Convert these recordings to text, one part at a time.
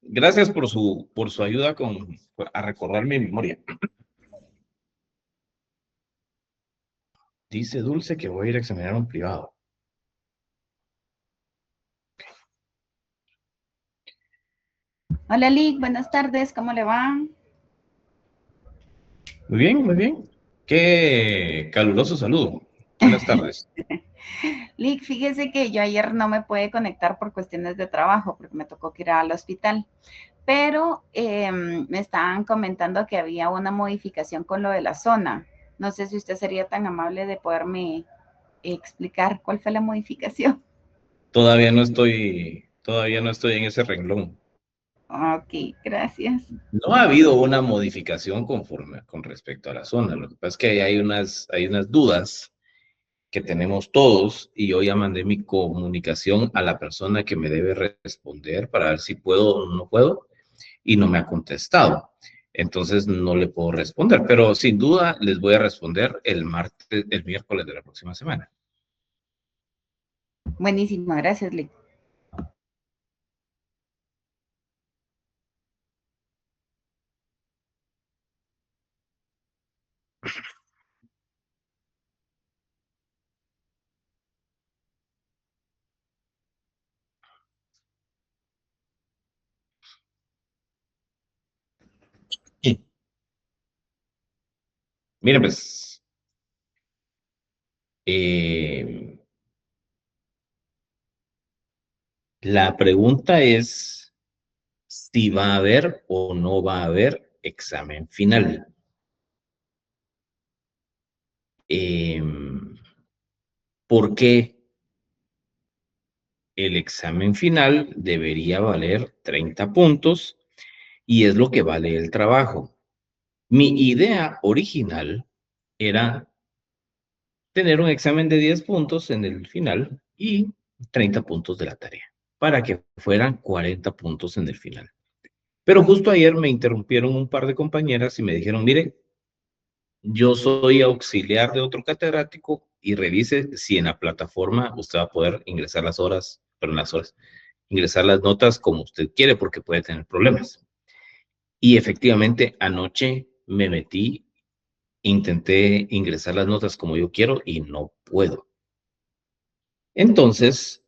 Gracias por su ayuda a recordar mi memoria. Dice Dulce que voy a ir a examinar un privado. Hola Lick, buenas tardes, ¿cómo le va? Muy bien, muy bien. Qué caluroso saludo. Buenas tardes. Lick, fíjese que yo ayer no me pude conectar por cuestiones de trabajo porque me tocó que ir al hospital, pero me estaban comentando que había una modificación con lo de la zona. No sé si usted sería tan amable de poderme explicar cuál fue la modificación. Todavía no estoy en ese renglón. Ok, gracias. No ha habido una modificación con respecto a la zona. Lo que pasa es que hay unas dudas que tenemos todos y yo ya mandé mi comunicación a la persona que me debe responder para ver si puedo o no puedo y no me ha contestado. Entonces no le puedo responder, pero sin duda les voy a responder el miércoles de la próxima semana. Buenísimo, gracias Lick. Sí. Miren, pues, eh, la pregunta es si va a haber o no va a haber examen final. Eh, ¿Por qué el examen final debería valer 30 puntos y es lo que vale el trabajo? Mi idea original era tener un examen de 10 puntos en el final y 30 puntos de la tarea, para que fueran 40 puntos en el final. Pero justo ayer me interrumpieron un par de compañeras y me dijeron, mire, yo soy auxiliar de otro catedrático y revise si en la plataforma usted va a poder ingresar las horas, perdón, las horas, ingresar las notas como usted quiere porque puede tener problemas. Y efectivamente anoche me metí, intenté ingresar las notas como yo quiero y no puedo. Entonces,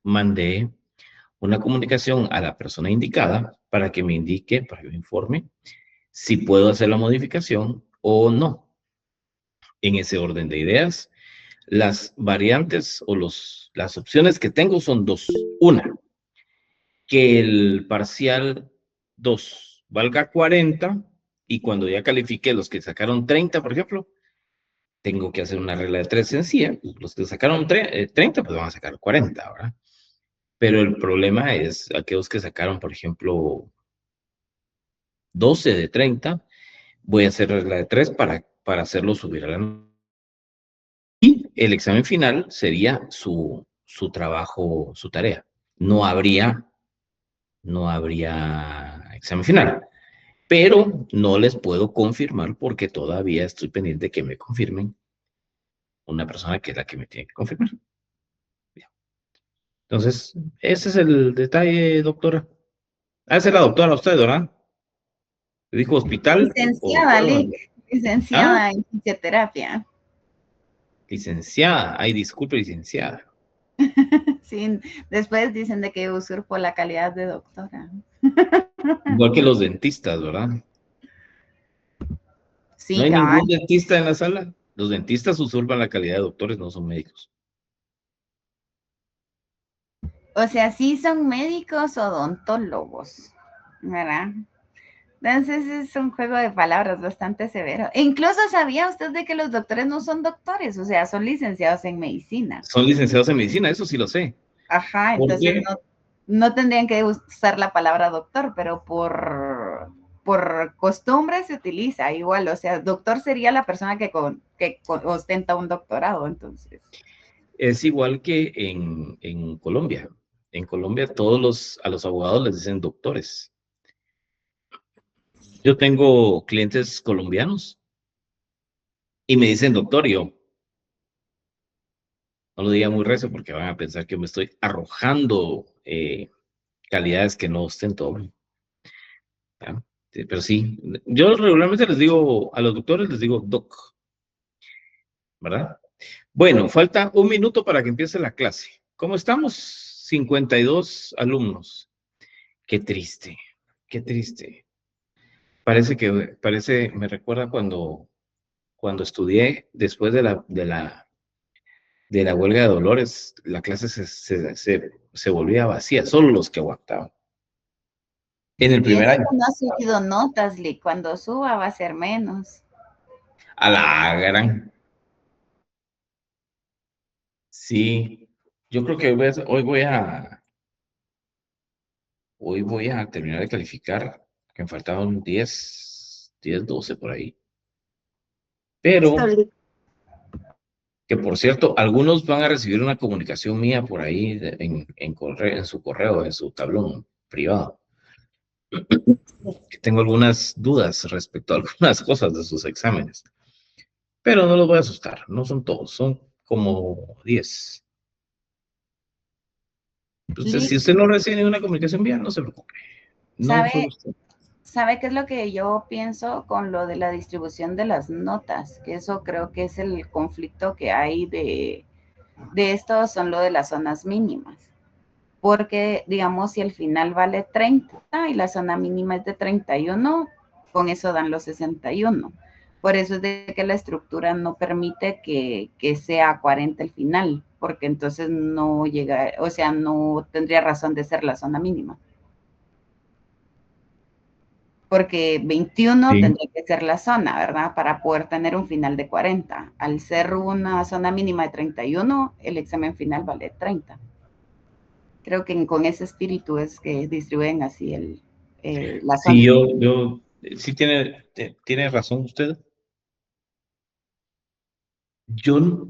mandé una comunicación a la persona indicada para que me indique, para que me informe si puedo hacer la modificación o no. En ese orden de ideas, las variantes o las opciones que tengo son dos. Una, que el parcial 2 valga 40 y cuando ya califique los que sacaron 30, por ejemplo, tengo que hacer una regla de 3 sencilla. Los que sacaron 30, pues van a sacar 40, ¿verdad? Pero el problema es aquellos que sacaron, por ejemplo, 12 de 30, voy a hacer regla de 3 para hacerlo subir a la... Y el examen final sería su trabajo, su tarea. No habría, no habría examen final. Pero no les puedo confirmar porque todavía estoy pendiente de que me confirmen una persona que es la que me tiene que confirmar. Entonces, ese es el detalle, doctora. Ah, esa es la doctora, usted, ¿verdad? ¿Dijo hospital o Licenciada cuál? Lick, Ah, licenciada en fisioterapia. licenciada. Ay, disculpe, licenciada. Sí, después dicen de que usurpo la calidad de doctora. Igual que los dentistas, ¿verdad? No Sí, hay cabal. ningún dentista en la sala. Los dentistas usurpan la calidad de doctores, no son médicos. O sea, sí son médicos odontólogos, ¿verdad? Entonces es un juego de palabras bastante severo. E incluso sabía usted de que los doctores no son doctores, o sea, son licenciados en medicina. Son licenciados en medicina, eso sí lo sé. Ajá, ¿Por entonces qué? no tendrían que usar la palabra doctor, pero por costumbre se utiliza igual. O sea, doctor sería la persona que ostenta un doctorado, entonces. Es igual que en Colombia. En Colombia a los abogados les dicen doctores. Yo tengo clientes colombianos y me dicen doctor y yo no lo diga muy recio porque van a pensar que me estoy arrojando calidades que no ostento. ¿Ya? Sí, pero sí, yo regularmente les digo, a los doctores les digo doc, ¿verdad? Bueno, falta un minuto para que empiece la clase. ¿Cómo estamos? 52 alumnos. Qué triste, qué triste. Me recuerda cuando estudié después de la huelga de Dolores, la clase se volvía vacía, solo los que aguantaban. En el Y primer eso año. que no ha subido notas, Lick. Cuando suba va a ser menos. A la gran. Sí, yo creo que hoy voy a terminar de calificar, que me faltaban 12 por ahí. Listo, Pero, Lick. que por cierto, algunos van a recibir una comunicación mía por ahí en su correo, en su tablón privado. Que tengo algunas dudas respecto a algunas cosas de sus exámenes. Pero no los voy a asustar, no son todos, son como 10. Entonces, Lick, si usted no recibe ninguna comunicación mía, no se preocupe. No ¿sabe, fue usted. ¿sabe qué es lo que yo pienso con lo de la distribución de las notas? Que eso creo que es el conflicto que hay de esto, son lo de las zonas mínimas. Porque, digamos, si el final vale 30 y la zona mínima es de 31, con eso dan los 61. Por eso es de que la estructura no permite que sea 40 el final, porque entonces no llega, o sea, no tendría razón de ser la zona mínima. Porque 21 Sí. tendría que ser la zona, ¿verdad? Para poder tener un final de 40. Al ser una zona mínima de 31, el examen final vale 30. Creo que con ese espíritu es que distribuyen así la Sí, zona. sí tiene razón usted. Yo,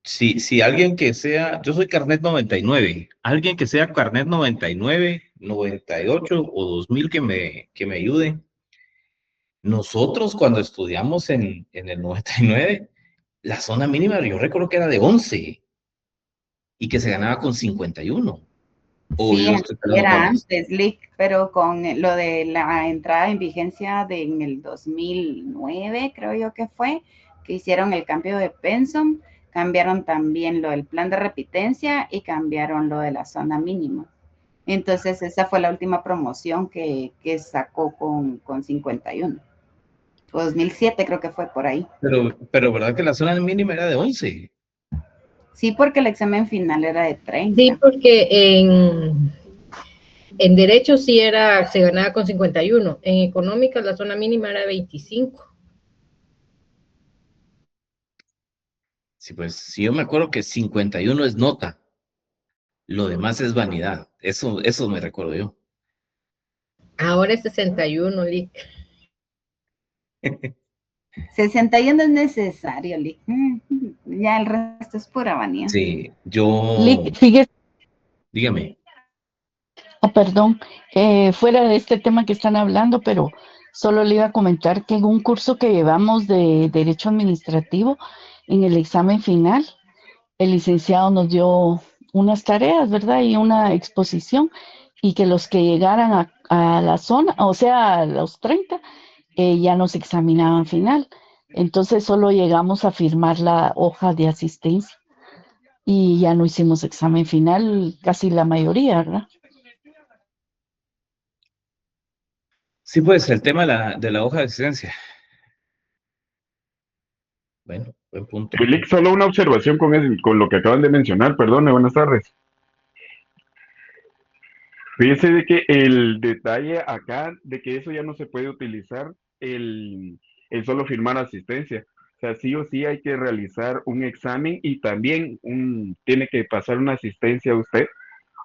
si alguien que sea, yo soy Carnet 99, alguien que sea Carnet 99, 98 o 2000 que me ayude. Nosotros cuando estudiamos en el 99, la zona mínima yo recuerdo que era de 11 y que se ganaba con 51. O Sí, yo estoy así hablando era todas. antes, Lick, pero con lo de la entrada en vigencia en el 2009, creo yo que fue, que hicieron el cambio de pensum, cambiaron también lo del plan de repitencia y cambiaron lo de la zona mínima. Entonces, esa fue la última promoción que sacó con 51. 2007 creo que fue por ahí. Pero ¿verdad que la zona mínima era de 11? Sí, porque el examen final era de Sí, 30. porque en derecho sí se ganaba con 51. En económica la zona mínima era 25. Sí, pues sí, yo me acuerdo que 51 es nota, lo demás es vanidad. Eso me recuerdo yo. Ahora es 61, Lick. 61 es necesario, Lick. Ya el resto es pura vanidad. Sí, Lick, fíjese, dígame. perdón, fuera de este tema que están hablando, pero solo le iba a comentar que en un curso que llevamos de Derecho Administrativo, en el examen final, el licenciado nos dio unas tareas, ¿verdad? Y una exposición, y que los que llegaran a la zona, o sea, a los 30, ya nos examinaban final. Entonces solo llegamos a firmar la hoja de asistencia y ya no hicimos examen final, casi la mayoría, ¿verdad? Sí, pues el tema de la hoja de asistencia. Bueno, buen punto. Lick, solo una observación con lo que acaban de mencionar, perdone, buenas tardes. Fíjese de que el detalle acá de que eso ya no se puede utilizar el solo firmar asistencia. O sea, sí o sí hay que realizar un examen y también tiene que pasar una asistencia a usted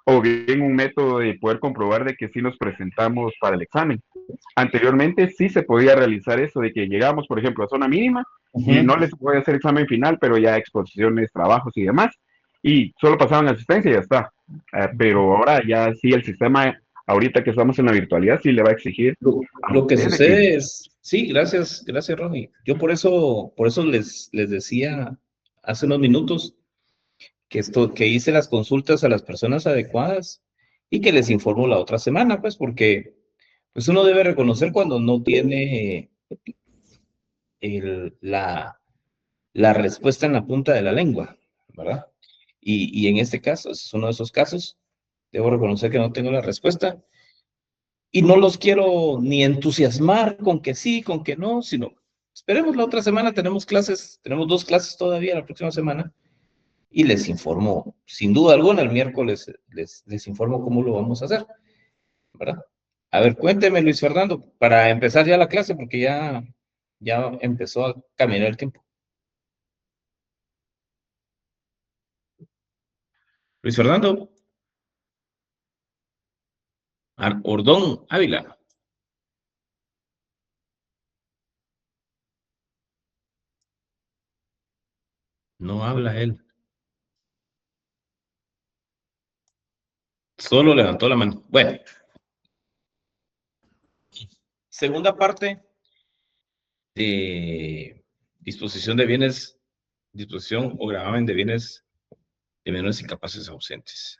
o bien un método de poder comprobar de que sí nos presentamos para el examen. Anteriormente sí se podía realizar eso, de que llegamos, por ejemplo, a zona mínima y no les puede hacer examen final, pero ya exposiciones, trabajos y demás, y solo pasaban asistencia y ya está. Pero ahora ya sí el sistema, ahorita que estamos en la virtualidad, sí le va a exigir a Lo que usted de que sucede es, sí, gracias, Ronnie. Yo por eso les decía hace unos minutos que hice las consultas a las personas adecuadas y que les informo la otra semana, pues, porque pues uno debe reconocer cuando no tiene la respuesta en la punta de la lengua, ¿verdad? Y en este caso, es uno de esos casos, debo reconocer que no tengo la respuesta y no los quiero ni entusiasmar con que sí, con que no, sino esperemos la otra semana, tenemos clases, tenemos 2 clases todavía la próxima semana y les informo, sin duda alguna, el miércoles les informo cómo lo vamos a hacer, ¿verdad? A ver, cuénteme, Luis Fernando, para empezar ya la clase, porque ya empezó a caminar el tiempo. Luis Fernando. Ordón Ávila. No habla él. Solo levantó la mano. Bueno, segunda parte de disposición de bienes, disposición o gravamen de bienes de menores incapaces ausentes.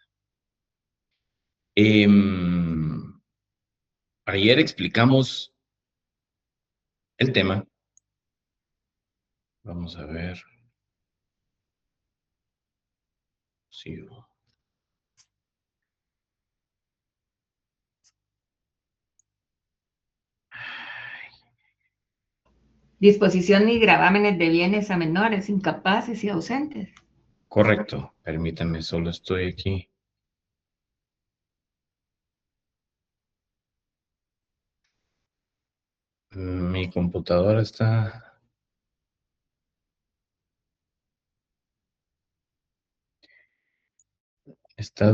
Ayer explicamos el tema. Vamos a ver. Sí. Disposición y gravámenes de bienes a menores, incapaces y ausentes. Correcto. Permítanme, solo estoy aquí. Mi computadora está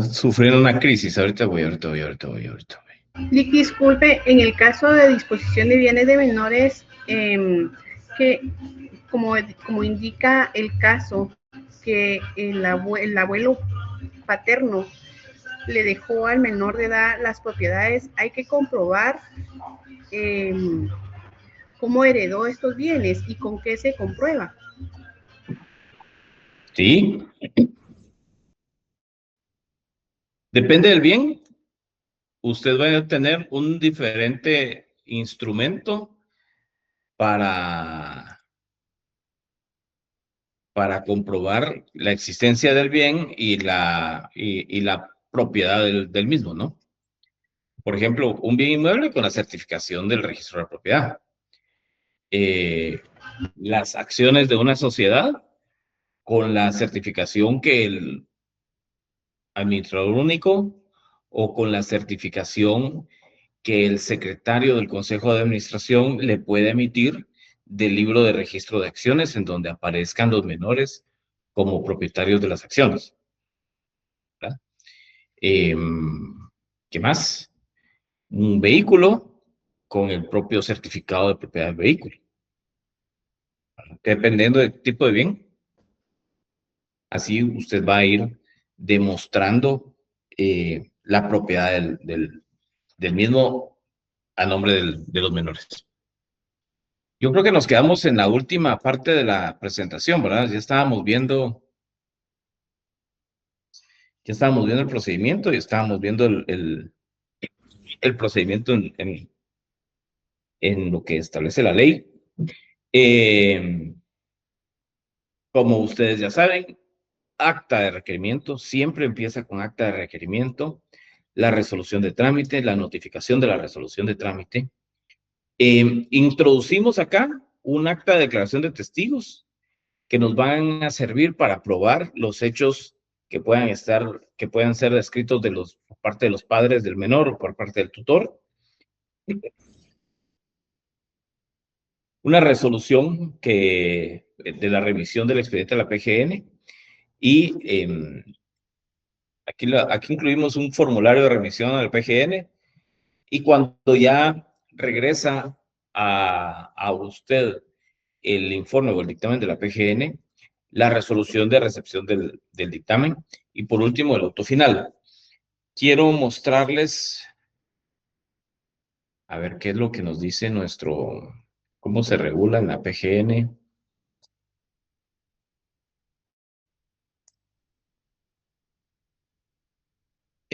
sufriendo una crisis. Ahorita voy. Disculpe, en el caso de disposición de bienes de menores, que como indica el caso, que el abuelo paterno le dejó al menor de edad las propiedades, hay que comprobar cómo heredó estos bienes y con qué se comprueba. Sí. Depende del bien. Usted va a tener un diferente instrumento para comprobar la existencia del bien y la propiedad del mismo, ¿no? Por ejemplo, un bien inmueble con la certificación del registro de la propiedad. Las acciones de una sociedad con la certificación que el administrador único o con la certificación que el secretario del Consejo de Administración le puede emitir del libro de registro de acciones en donde aparezcan los menores como propietarios de las acciones. ¿Verdad? ¿Qué más? Un vehículo con el propio certificado de propiedad del vehículo. Dependiendo del tipo de bien, así usted va a ir demostrando la propiedad del mismo a nombre de los menores. Yo creo que nos quedamos en la última parte de la presentación, ¿verdad? Ya estábamos viendo el procedimiento y estábamos viendo el procedimiento en lo que establece la ley. Como ustedes ya saben, acta de requerimiento siempre empieza con acta de requerimiento, la resolución de trámite, la notificación de la resolución de trámite. Introducimos acá un acta de declaración de testigos que nos van a servir para probar los hechos que puedan ser descritos por parte de los padres del menor o por parte del tutor. Una resolución de la revisión del expediente de la PGN y aquí incluimos un formulario de remisión al PGN y cuando ya regresa a usted el informe o el dictamen de la PGN, la resolución de recepción del dictamen y por último el auto final. Quiero mostrarles, a ver qué es lo que nos dice cómo se regula en la PGN.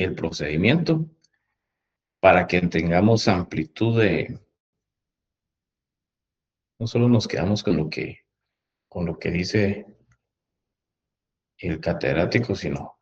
el procedimiento para que tengamos amplitud de... No solo nos quedamos con lo que dice el catedrático, sino...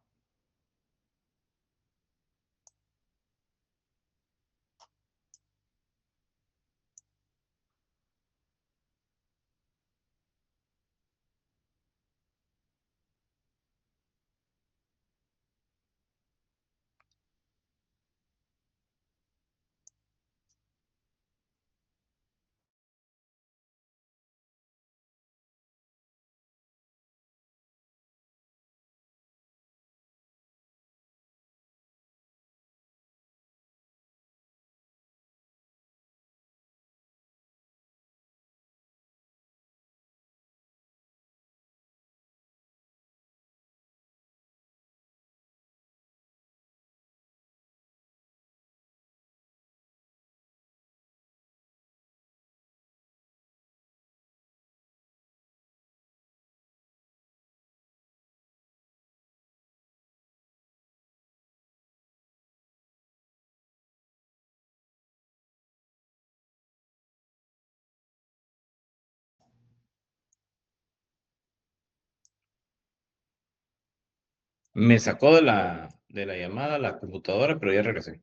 Me sacó de la llamada la computadora, pero ya regresé.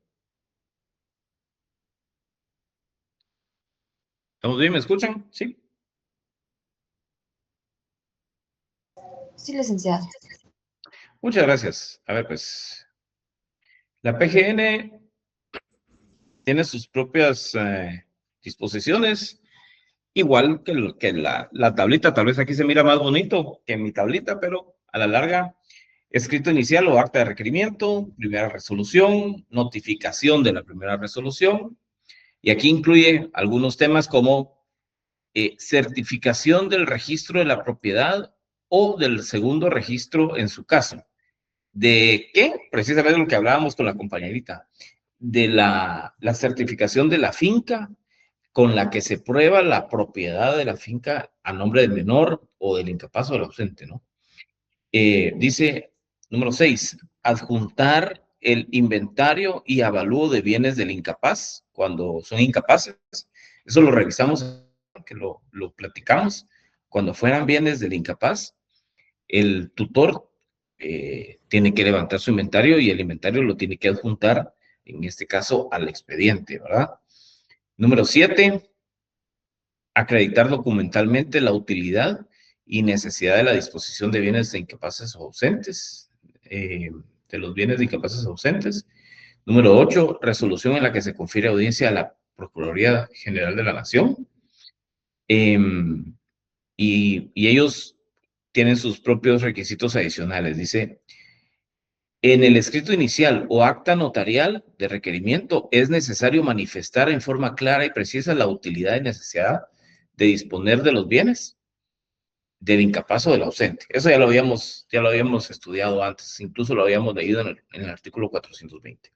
¿Estamos bien? ¿Me escuchan? Sí. Sí, licenciado. Muchas gracias. A ver, pues, la PGN tiene sus propias disposiciones, igual que la tablita. Tal vez aquí se mira más bonito que mi tablita, pero a la larga, escrito inicial o acta de requerimiento, primera resolución, notificación de la primera resolución, y aquí incluye algunos temas como certificación del registro de la propiedad o del segundo registro en su caso. ¿De qué? Precisamente lo que hablábamos con la compañerita, de la certificación de la finca con la que se prueba la propiedad de la finca a nombre del menor o del incapaz o del ausente, ¿no? Dice, número 6, adjuntar el inventario y avalúo de bienes del incapaz cuando son incapaces. Eso lo revisamos, que lo platicamos. Cuando fueran bienes del incapaz, el tutor tiene que levantar su inventario y el inventario lo tiene que adjuntar, en este caso, al expediente, ¿verdad? Número 7, acreditar documentalmente la utilidad y necesidad de la disposición de bienes de incapaces o ausentes, de los bienes de incapaces o ausentes. Número 8, resolución en la que se confiere audiencia a la Procuraduría General de la Nación. Y ellos tienen sus propios requisitos adicionales. Dice, en el escrito inicial o acta notarial de requerimiento es necesario manifestar en forma clara y precisa la utilidad y necesidad de disponer de los bienes del incapaz o del ausente. Eso ya lo habíamos estudiado antes, incluso lo habíamos leído en el artículo 420.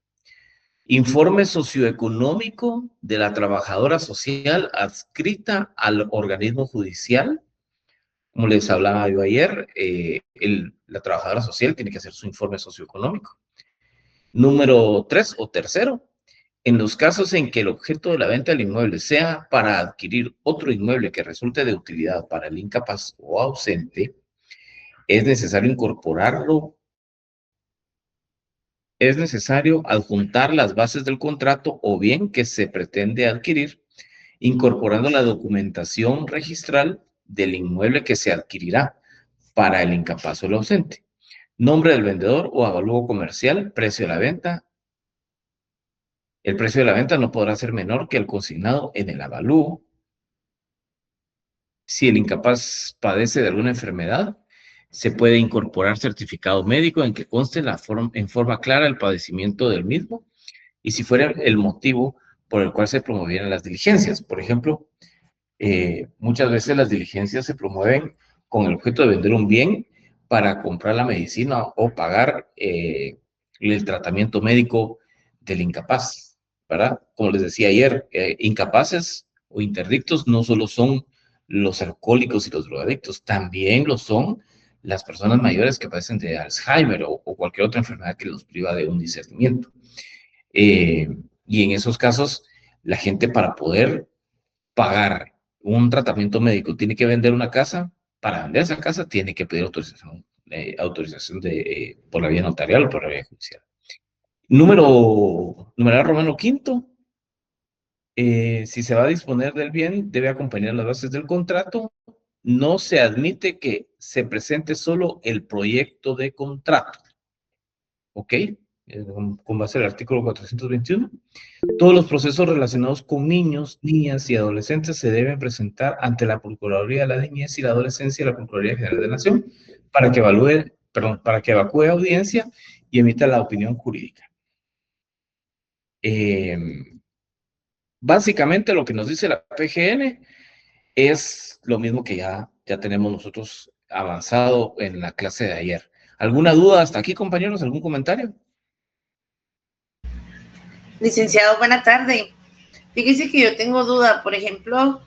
Informe socioeconómico de la trabajadora social adscrita al organismo judicial. Como les hablaba yo ayer, la trabajadora social tiene que hacer su informe socioeconómico. Número 3 o tercero, en los casos en que el objeto de la venta del inmueble sea para adquirir otro inmueble que resulte de utilidad para el incapaz o ausente, es necesario incorporarlo. Es necesario adjuntar las bases del contrato o bien que se pretende adquirir, incorporando la documentación registral del inmueble que se adquirirá para el incapaz o el ausente. Nombre del vendedor o avalúo comercial, precio de la venta. El precio de la venta no podrá ser menor que el consignado en el avalúo. Si el incapaz padece de alguna enfermedad, se puede incorporar certificado médico en que conste en forma clara el padecimiento del mismo y si fuera el motivo por el cual se promovieran las diligencias. Por ejemplo, muchas veces las diligencias se promueven con el objeto de vender un bien para comprar la medicina o pagar el tratamiento médico del incapaz, ¿verdad? Como les decía ayer, incapaces o interdictos no solo son los alcohólicos y los drogadictos, también lo son las personas mayores que padecen de Alzheimer o cualquier otra enfermedad que los priva de un discernimiento. Y en esos casos, la gente para poder pagar un tratamiento médico tiene que vender una casa. Para vender esa casa tiene que pedir autorización por la vía notarial o por la vía judicial. Numeral romano quinto. Si se va a disponer del bien, debe acompañar las bases del contrato. No se admite que se presente solo el proyecto de contrato. ¿Ok? Con base al artículo 421. Todos los procesos relacionados con niños, niñas y adolescentes se deben presentar ante la Procuraduría de la Niñez y la Adolescencia y la Procuraduría General de la Nación para que evacúe audiencia y emita la opinión jurídica. Básicamente lo que nos dice la PGN es lo mismo que ya tenemos nosotros avanzado en la clase de ayer. ¿Alguna duda hasta aquí, compañeros? ¿Algún comentario? Licenciado, buena tarde. Fíjese que yo tengo duda, por ejemplo,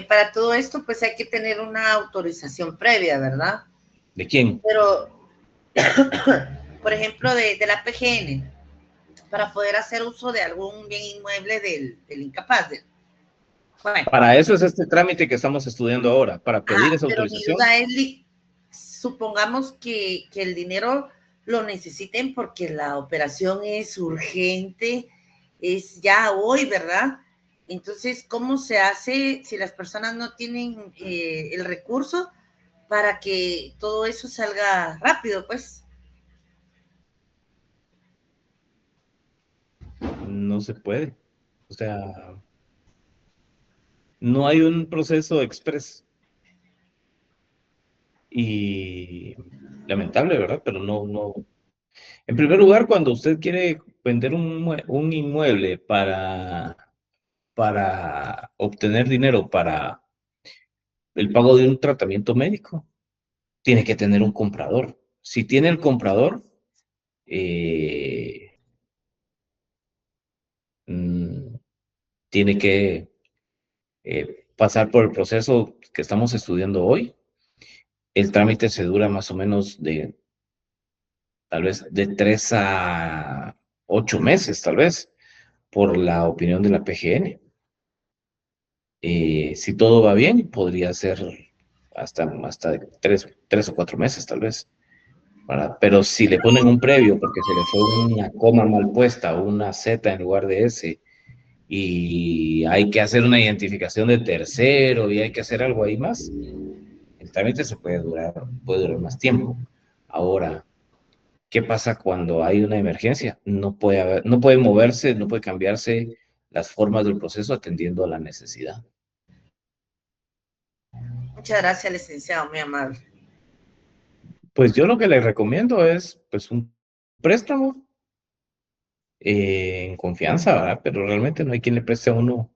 para todo esto, pues hay que tener una autorización previa, ¿verdad? ¿De quién? Pero, por ejemplo, de la PGN, para poder hacer uso de algún bien inmueble del incapaz. Bueno, para eso es este trámite que estamos estudiando ahora, para pedir esa autorización. Pero mi duda es, supongamos que el dinero lo necesiten porque la operación es urgente, es ya hoy, ¿verdad? Entonces, ¿cómo se hace si las personas no tienen el recurso para que todo eso salga rápido, pues? No se puede. O sea, no hay un proceso express. Y lamentable, ¿verdad? Pero no. En primer lugar, cuando usted quiere vender un inmueble para obtener dinero para el pago de un tratamiento médico, tiene que tener un comprador. Si tiene el comprador, tiene que pasar por el proceso que estamos estudiando hoy. El trámite se dura más o menos tal vez de 3 a 8 meses, tal vez, por la opinión de la PGN. Si todo va bien, podría ser hasta 3 o 4 meses, tal vez. Pero si le ponen un previo porque se le fue una coma mal puesta o una Z en lugar de S, y hay que hacer una identificación de tercero y hay que hacer algo ahí más, el trámite puede durar más tiempo. Ahora, ¿qué pasa cuando hay una emergencia? No puede moverse, no puede cambiarse las formas del proceso atendiendo a la necesidad. Muchas gracias, licenciado, muy amable. Pues yo lo que le recomiendo es pues un préstamo en confianza, ¿verdad? Pero realmente no hay quien le preste a uno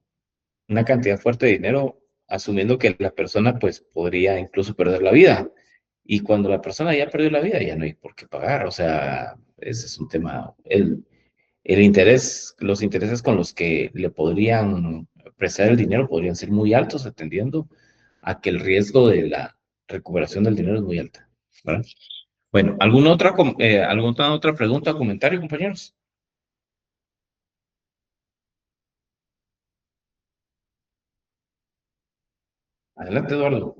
una cantidad fuerte de dinero, asumiendo que la persona pues podría incluso perder la vida. Y cuando la persona ya perdió la vida, ya no hay por qué pagar. O sea, ese es un tema. El interés, los intereses con los que le podrían prestar el dinero podrían ser muy altos, atendiendo a que el riesgo de la recuperación del dinero es muy alta, ¿verdad? Bueno, ¿alguna otra pregunta o comentario, compañeros? Adelante, Eduardo.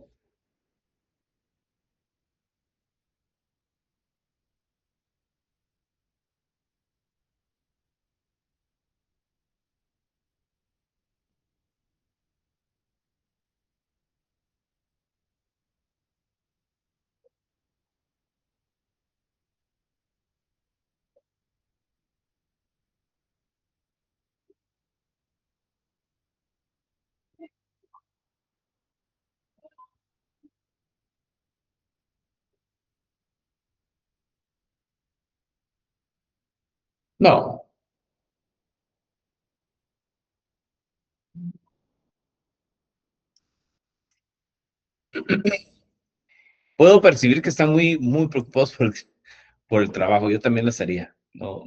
No. Puedo percibir que están muy preocupados por el trabajo. Yo también lo estaría. No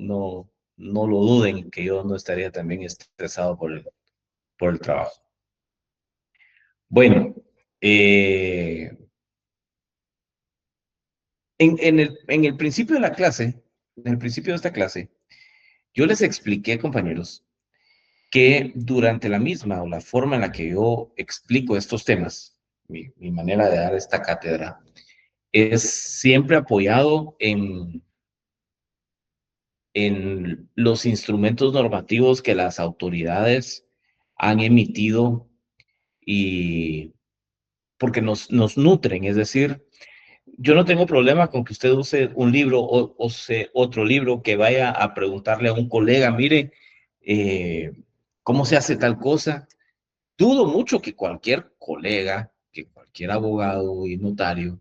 lo duden que yo no estaría también estresado por el trabajo. Bueno, En el principio de la clase, en el principio de esta clase, yo les expliqué, compañeros, que durante la misma o la forma en la que yo explico estos temas, mi manera de dar esta cátedra, es siempre apoyado en los instrumentos normativos que las autoridades han emitido y porque nos nutren, es decir, yo no tengo problema con que usted use un libro o use otro libro, que vaya a preguntarle a un colega, mire, ¿cómo se hace tal cosa? Dudo mucho que cualquier colega, que cualquier abogado y notario,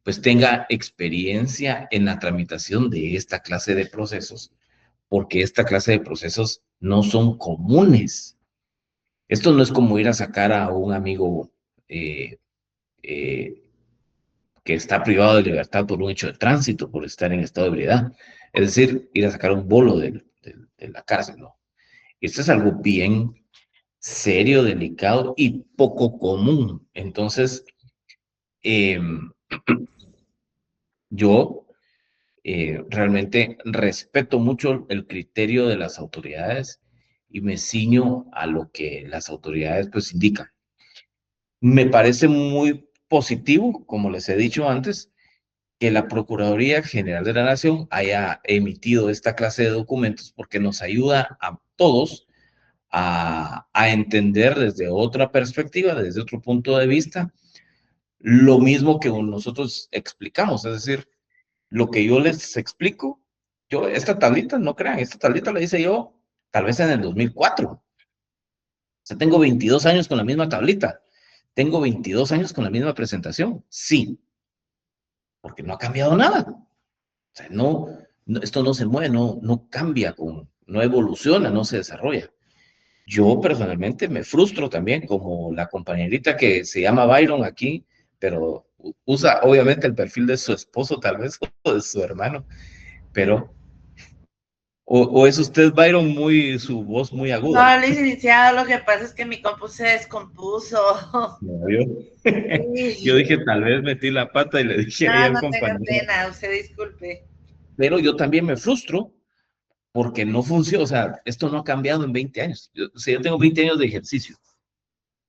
pues tenga experiencia en la tramitación de esta clase de procesos, porque esta clase de procesos no son comunes. Esto no es como ir a sacar a un amigo eh, eh, que está privado de libertad por un hecho de tránsito, por estar en estado de ebriedad. Es decir, ir a sacar un bolo de la cárcel, ¿no? Esto es algo bien serio, delicado y poco común. Entonces, eh, yo realmente respeto mucho el criterio de las autoridades y me ciño a lo que las autoridades pues indican. Me parece muy positivo, como les he dicho antes, que la Procuraduría General de la Nación haya emitido esta clase de documentos porque nos ayuda a todos a entender desde otra perspectiva, desde otro punto de vista, lo mismo que nosotros explicamos. Es decir, lo que yo les explico, yo esta tablita, no crean, esta tablita la hice yo tal vez en el 2004. O sea, tengo 22 años con la misma tablita. Tengo 22 años con la misma presentación. Sí, porque no ha cambiado nada. O sea, esto no se mueve, no cambia, no evoluciona, no se desarrolla. Yo personalmente me frustro también, como la compañerita que se llama Byron aquí, pero usa obviamente el perfil de su esposo tal vez, o de su hermano, pero, o es usted, Byron, su voz muy aguda. No, licenciado, lo que pasa es que mi compu se descompuso. ¿No vio? Yo dije, tal vez metí la pata y le dije ahí No, al no tenga compañero. pena, usted disculpe. Pero yo también me frustro porque no funciona, o sea, esto no ha cambiado en 20 años. O sea, yo tengo 20 años de ejercicio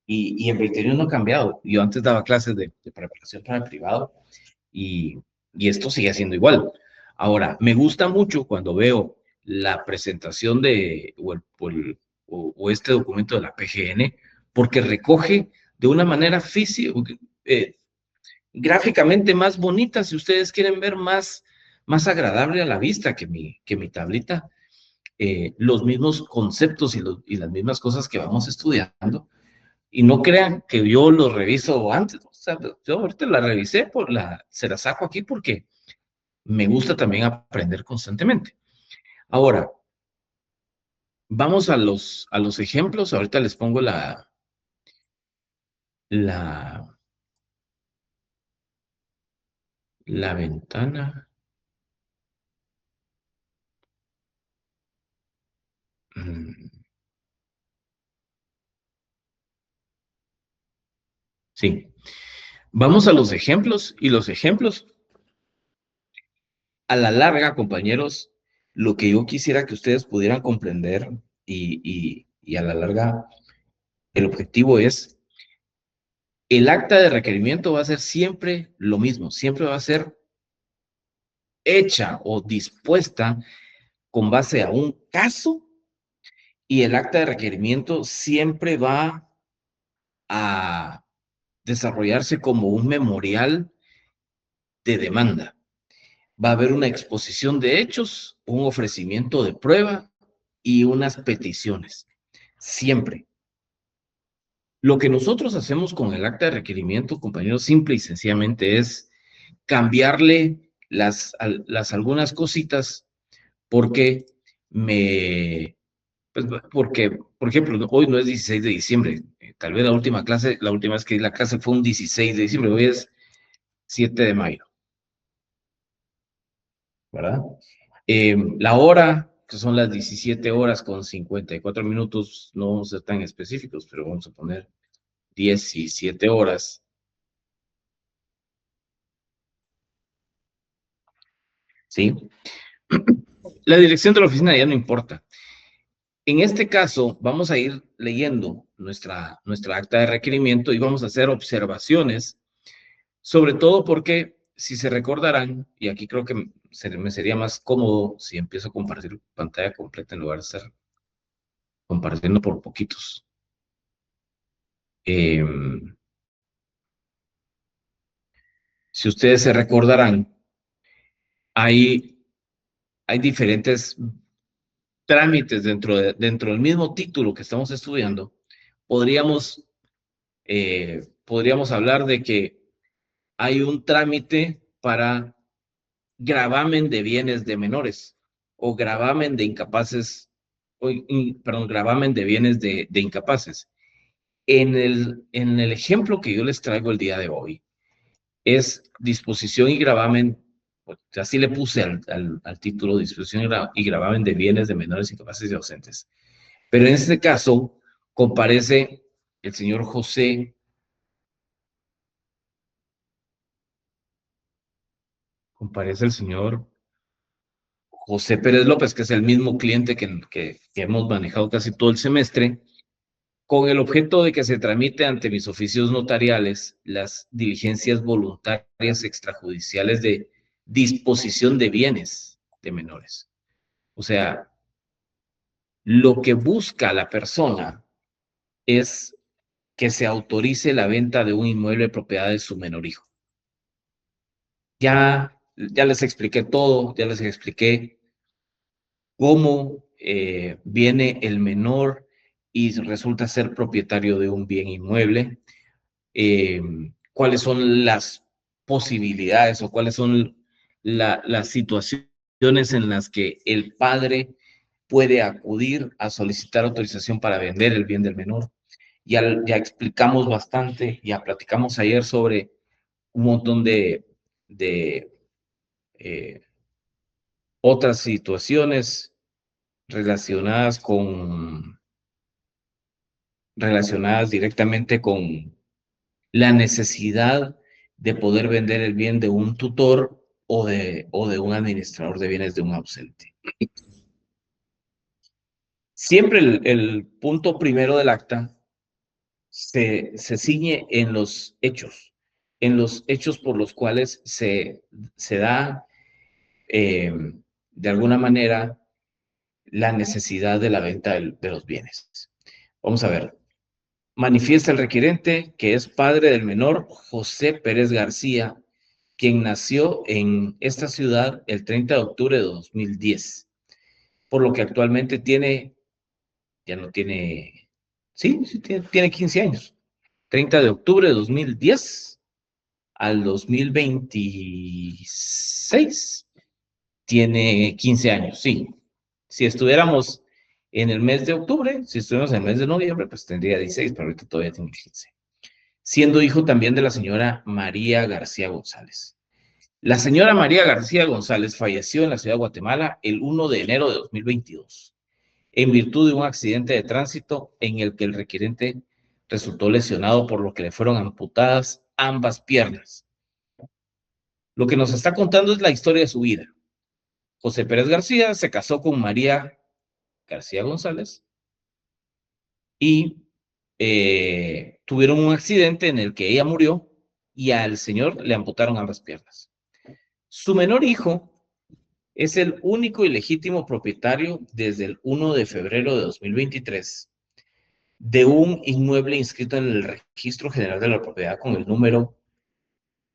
y en 20 años no ha cambiado. Yo antes daba clases de preparación para el privado y esto sigue siendo igual. Ahora, me gusta mucho cuando veo la presentación o este documento de la PGN, porque recoge de una manera física, gráficamente más bonita, si ustedes quieren ver más agradable a la vista que mi tablita, los mismos conceptos y las mismas cosas que vamos estudiando. Y no crean que yo los reviso antes. O sea, yo ahorita la revisé, se la saco aquí porque me gusta también aprender constantemente. Ahora, vamos a los ejemplos. Ahorita les pongo la, la ventana. Sí. Vamos a los ejemplos y los ejemplos, a la larga, compañeros, lo que yo quisiera que ustedes pudieran comprender y a la larga, el objetivo es, el acta de requerimiento va a ser siempre lo mismo, siempre va a ser hecha o dispuesta con base a un caso y el acta de requerimiento siempre va a desarrollarse como un memorial de demanda. Va a haber una exposición de hechos, un ofrecimiento de prueba y unas peticiones. Siempre. Lo que nosotros hacemos con el acta de requerimiento, compañeros, simple y sencillamente es cambiarle algunas cositas porque porque, por ejemplo, hoy no es 16 de diciembre. Tal vez la última vez que di la clase fue un 16 de diciembre, hoy es 7 de mayo, ¿verdad? La hora, que son las 17 horas con 54 minutos, no vamos a ser tan específicos, pero vamos a poner 17 horas. ¿sí? La dirección de la oficina ya no importa. En este caso, vamos a ir leyendo nuestra acta de requerimiento y vamos a hacer observaciones, sobre todo porque, si se recordarán, y aquí creo que me sería más cómodo si empiezo a compartir pantalla completa en lugar de estar compartiendo por poquitos. Si ustedes se recordarán, hay diferentes trámites dentro del mismo título que estamos estudiando. Podríamos hablar de que hay un trámite para gravamen de bienes de menores o gravamen de incapaces, gravamen de bienes de incapaces. En el ejemplo que yo les traigo el día de hoy, es disposición y gravamen, así le puse al título, disposición y gravamen de bienes de menores incapaces y ausentes. Pero en este caso, comparece el señor José Pérez López, que es el mismo cliente que hemos manejado casi todo el semestre, con el objeto de que se tramite ante mis oficios notariales las diligencias voluntarias extrajudiciales de disposición de bienes de menores. O sea, lo que busca la persona es que se autorice la venta de un inmueble propiedad de su menor hijo. Ya les expliqué todo, ya les expliqué cómo viene el menor y resulta ser propietario de un bien inmueble, cuáles son las posibilidades o cuáles son las situaciones en las que el padre puede acudir a solicitar autorización para vender el bien del menor. Ya explicamos bastante, ya platicamos ayer sobre un montón de otras situaciones relacionadas directamente con la necesidad de poder vender el bien de un tutor o de un administrador de bienes de un ausente. Siempre el punto primero del acta se ciñe en los hechos por los cuales se da, de alguna manera, la necesidad de la venta de los bienes. Vamos a ver. Manifiesta el requerente que es padre del menor José Pérez García, quien nació en esta ciudad el 30 de octubre de 2010, por lo que actualmente tiene 15 años. 30 de octubre de 2010 al 2026, tiene 15 años, sí. Si estuviéramos en el mes de octubre, si estuviéramos en el mes de noviembre, pues tendría 16, pero ahorita todavía tiene 15. Siendo hijo también de la señora María García González. La señora María García González falleció en la ciudad de Guatemala el 1 de enero de 2022, en virtud de un accidente de tránsito en el que el requerente resultó lesionado, por lo que le fueron amputadas ambas piernas. Lo que nos está contando es la historia de su vida. José Pérez García se casó con María García González y tuvieron un accidente en el que ella murió y al señor le amputaron ambas piernas. Su menor hijo es el único y legítimo propietario desde el 1 de febrero de 2023 de un inmueble inscrito en el Registro General de la Propiedad con el número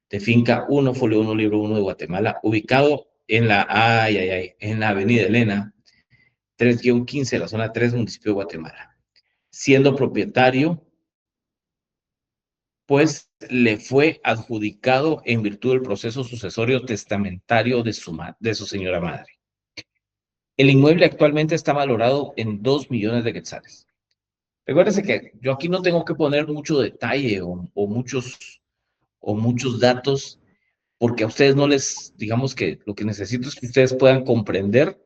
de finca 1, folio 1, libro 1 de Guatemala, ubicado en la avenida Elena, 3-15, la zona 3, municipio de Guatemala. Siendo propietario, pues le fue adjudicado en virtud del proceso sucesorio testamentario de su señora madre. El inmueble actualmente está valorado en 2 millones de quetzales. Recuérdense que yo aquí no tengo que poner mucho detalle o muchos datos, porque a ustedes no les, digamos que lo que necesito es que ustedes puedan comprender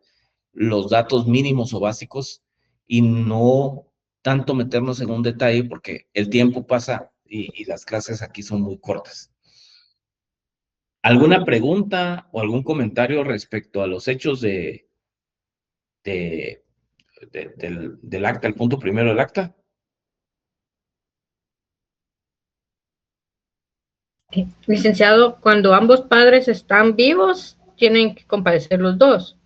los datos mínimos o básicos y no tanto meternos en un detalle, porque el tiempo pasa y las clases aquí son muy cortas. ¿Alguna pregunta o algún comentario respecto a los hechos del acta, el punto primero del acta? Licenciado, cuando ambos padres están vivos, tienen que comparecer los dos.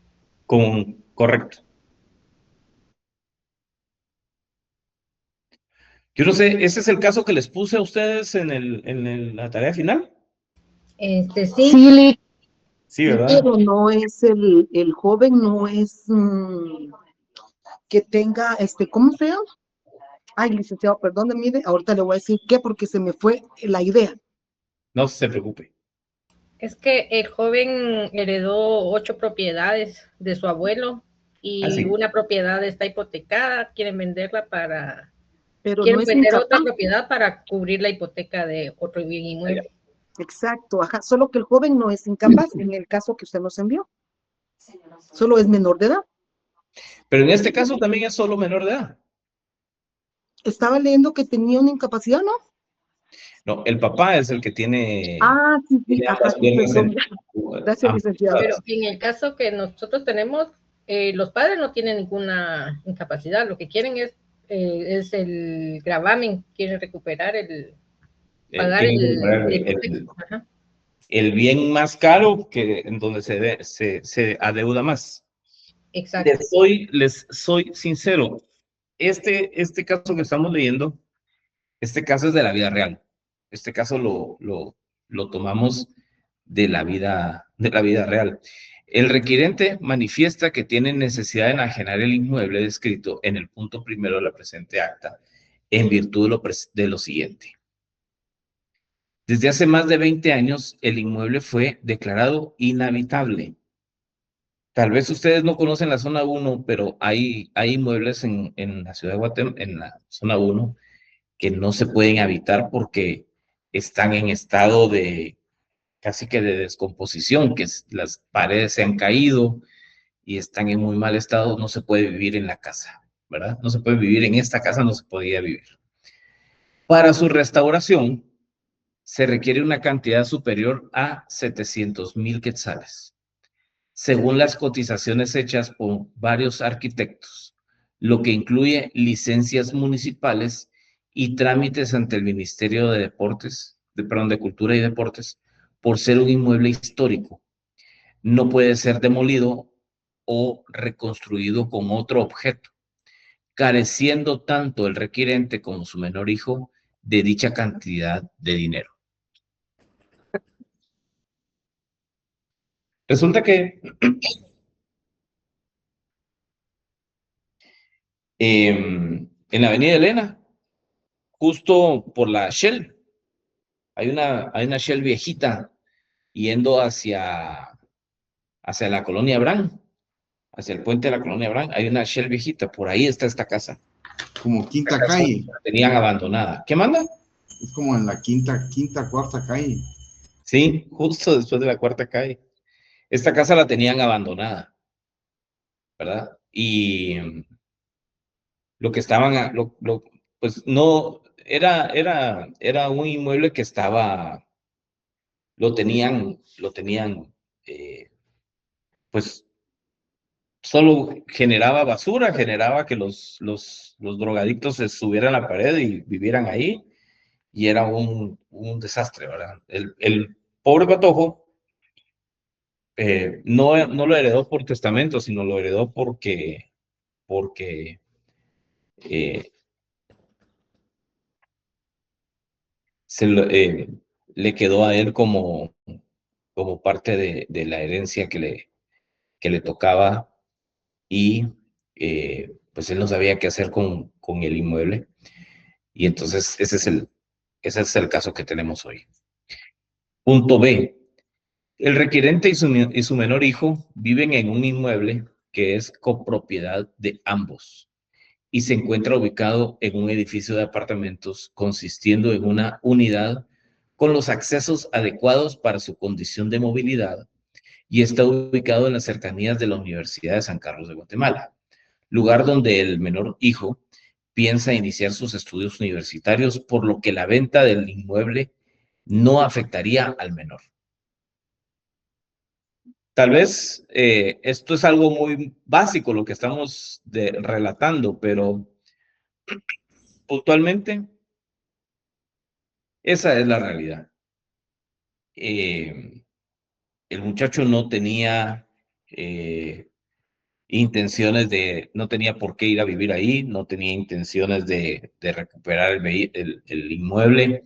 Correcto. Yo no sé, ¿ese es el caso que les puse a ustedes en la tarea final? Sí. Sí, Sí, ¿verdad? Pero no es el joven, no es que tenga, ¿cómo se llama? Ay, licenciado, perdón, mire, ahorita le voy a decir qué, porque se me fue la idea. No se preocupe. Es que el joven heredó 8 propiedades de su abuelo y sí. una propiedad está hipotecada, quieren venderla Pero quieren no es vender incapaz. otra propiedad para cubrir la hipoteca de otro bien inmueble. Exacto, ajá, solo que el joven no es incapaz en el caso que usted nos envió. Solo es menor de edad. Pero en este caso también es solo menor de edad. Estaba leyendo que tenía una incapacidad, ¿no? No, el papá es el que tiene... Sí, ajá, perdón. Gracias, licenciado. Pero en el caso que nosotros tenemos, los padres no tienen ninguna incapacidad, lo que quieren es el gravamen, quieren recuperar pagar el bien más caro en donde se adeuda más. Exacto. Les soy sincero, este caso que estamos leyendo, este caso es de la vida real. Este caso lo tomamos de la vida real. El requirente manifiesta que tiene necesidad de enajenar el inmueble descrito en el punto primero de la presente acta, en virtud de lo siguiente. Desde hace más de 20 años, el inmueble fue declarado inhabitable. Tal vez ustedes no conocen la zona 1, pero hay inmuebles en la ciudad de Guatemala, en la zona 1, que no se pueden habitar porque están en estado de casi que de descomposición, que las paredes se han caído y están en muy mal estado, no se puede vivir en la casa, ¿verdad? No se puede vivir en esta casa, no se podía vivir. Para su restauración, se requiere una cantidad superior a 700,000 quetzales, según las cotizaciones hechas por varios arquitectos, lo que incluye licencias municipales y trámites ante el Ministerio de Cultura y Deportes, por ser un inmueble histórico. No puede ser demolido o reconstruido con otro objeto, careciendo tanto el requirente como su menor hijo de dicha cantidad de dinero. Resulta que en la avenida Elena, justo por la Shell, hay una Shell viejita yendo hacia la colonia Abraham, hacia el puente de la colonia Abraham, hay una Shell viejita, por ahí está esta casa. Como quinta calle. La tenían abandonada. ¿Qué manda? Es como en la quinta, cuarta calle. Sí, justo después de la cuarta calle. Esta casa la tenían abandonada, ¿verdad? Y lo que estaban, pues no, era un inmueble que estaba, lo tenían, pues solo generaba basura, generaba que los drogadictos se subieran a la pared y vivieran ahí, y era un desastre, ¿verdad? El pobre patojo no lo heredó por testamento, sino lo heredó porque le quedó a él como parte de la herencia que le tocaba, y pues él no sabía qué hacer con el inmueble, y entonces ese es el caso que tenemos hoy. Punto B. El requirente y su menor hijo viven en un inmueble que es copropiedad de ambos y se encuentra ubicado en un edificio de apartamentos consistiendo en una unidad con los accesos adecuados para su condición de movilidad, y está ubicado en las cercanías de la Universidad de San Carlos de Guatemala, lugar donde el menor hijo piensa iniciar sus estudios universitarios, por lo que la venta del inmueble no afectaría al menor. Tal vez esto es algo muy básico lo que estamos relatando, pero puntualmente esa es la realidad. El muchacho no tenía intenciones no tenía por qué ir a vivir ahí, no tenía intenciones de recuperar el inmueble,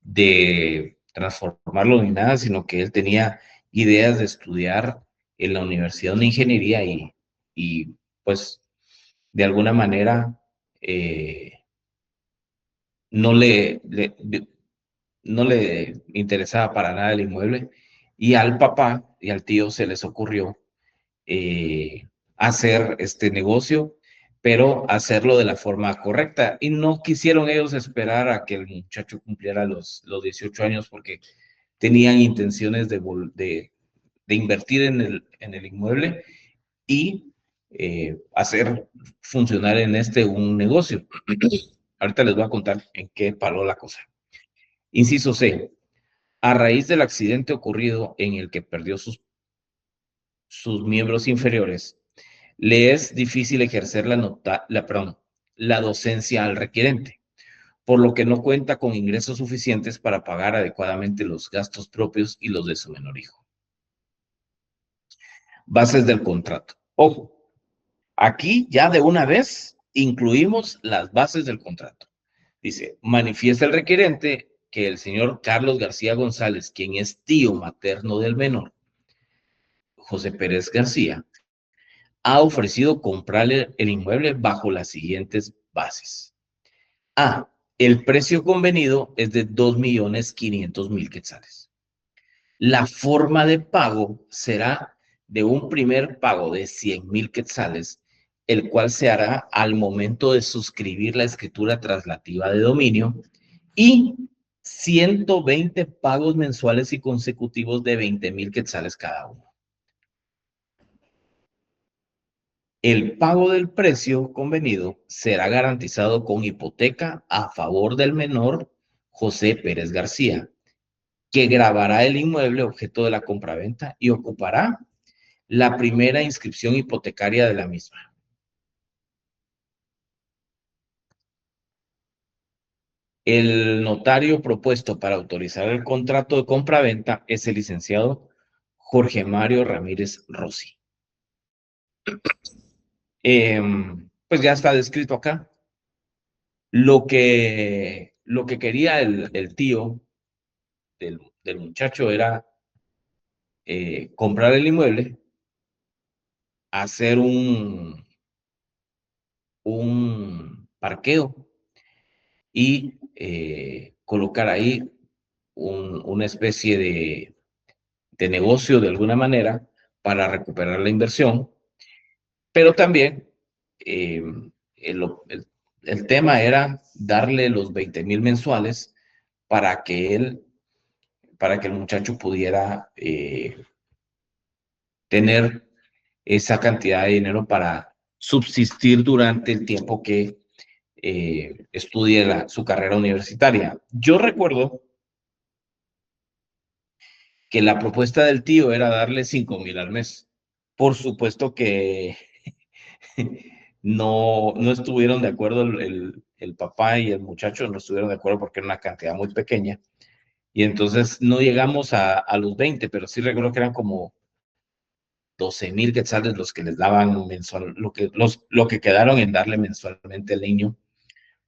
de transformarlo ni nada, sino que él tenía ideas de estudiar en la Universidad de Ingeniería y pues de alguna manera no no le interesaba para nada el inmueble y al papá y al tío se les ocurrió hacer este negocio, pero hacerlo de la forma correcta. Y no quisieron ellos esperar a que el muchacho cumpliera los 18 años porque tenían intenciones de invertir en el inmueble y hacer funcionar en un negocio. Ahorita les voy a contar en qué paró la cosa. Inciso C. A raíz del accidente ocurrido en el que perdió sus miembros inferiores, le es difícil ejercer la docencia al requerente, por lo que no cuenta con ingresos suficientes para pagar adecuadamente los gastos propios y los de su menor hijo. Bases del contrato. Ojo, aquí ya de una vez incluimos las bases del contrato. Dice, manifiesta el requerente que el señor Carlos García González, quien es tío materno del menor, José Pérez García, ha ofrecido comprarle el inmueble bajo las siguientes bases. A. El precio convenido es de 2.500.000 quetzales. La forma de pago será de un primer pago de 100.000 quetzales, el cual se hará al momento de suscribir la escritura traslativa de dominio y 120 pagos mensuales y consecutivos de 20.000 quetzales cada uno. El pago del precio convenido será garantizado con hipoteca a favor del menor José Pérez García, que grabará el inmueble objeto de la compraventa y ocupará la primera inscripción hipotecaria de la misma. El notario propuesto para autorizar el contrato de compraventa es el licenciado Jorge Mario Ramírez Rossi. Pues ya está descrito acá. Lo que quería el tío del muchacho era comprar el inmueble, hacer un parqueo y colocar ahí una especie de negocio de alguna manera para recuperar la inversión, pero también el tema era darle los 20.000 mensuales para que el muchacho pudiera tener esa cantidad de dinero para subsistir durante el tiempo que estudie su carrera universitaria. Yo recuerdo que la propuesta del tío era darle 5.000 al mes. Por supuesto que no estuvieron de acuerdo el papá y el muchacho, no estuvieron de acuerdo porque era una cantidad muy pequeña. Y entonces no llegamos a los 20, pero sí recuerdo que eran como 12.000 quetzales los que les daban mensual, lo que quedaron en darle mensualmente al niño,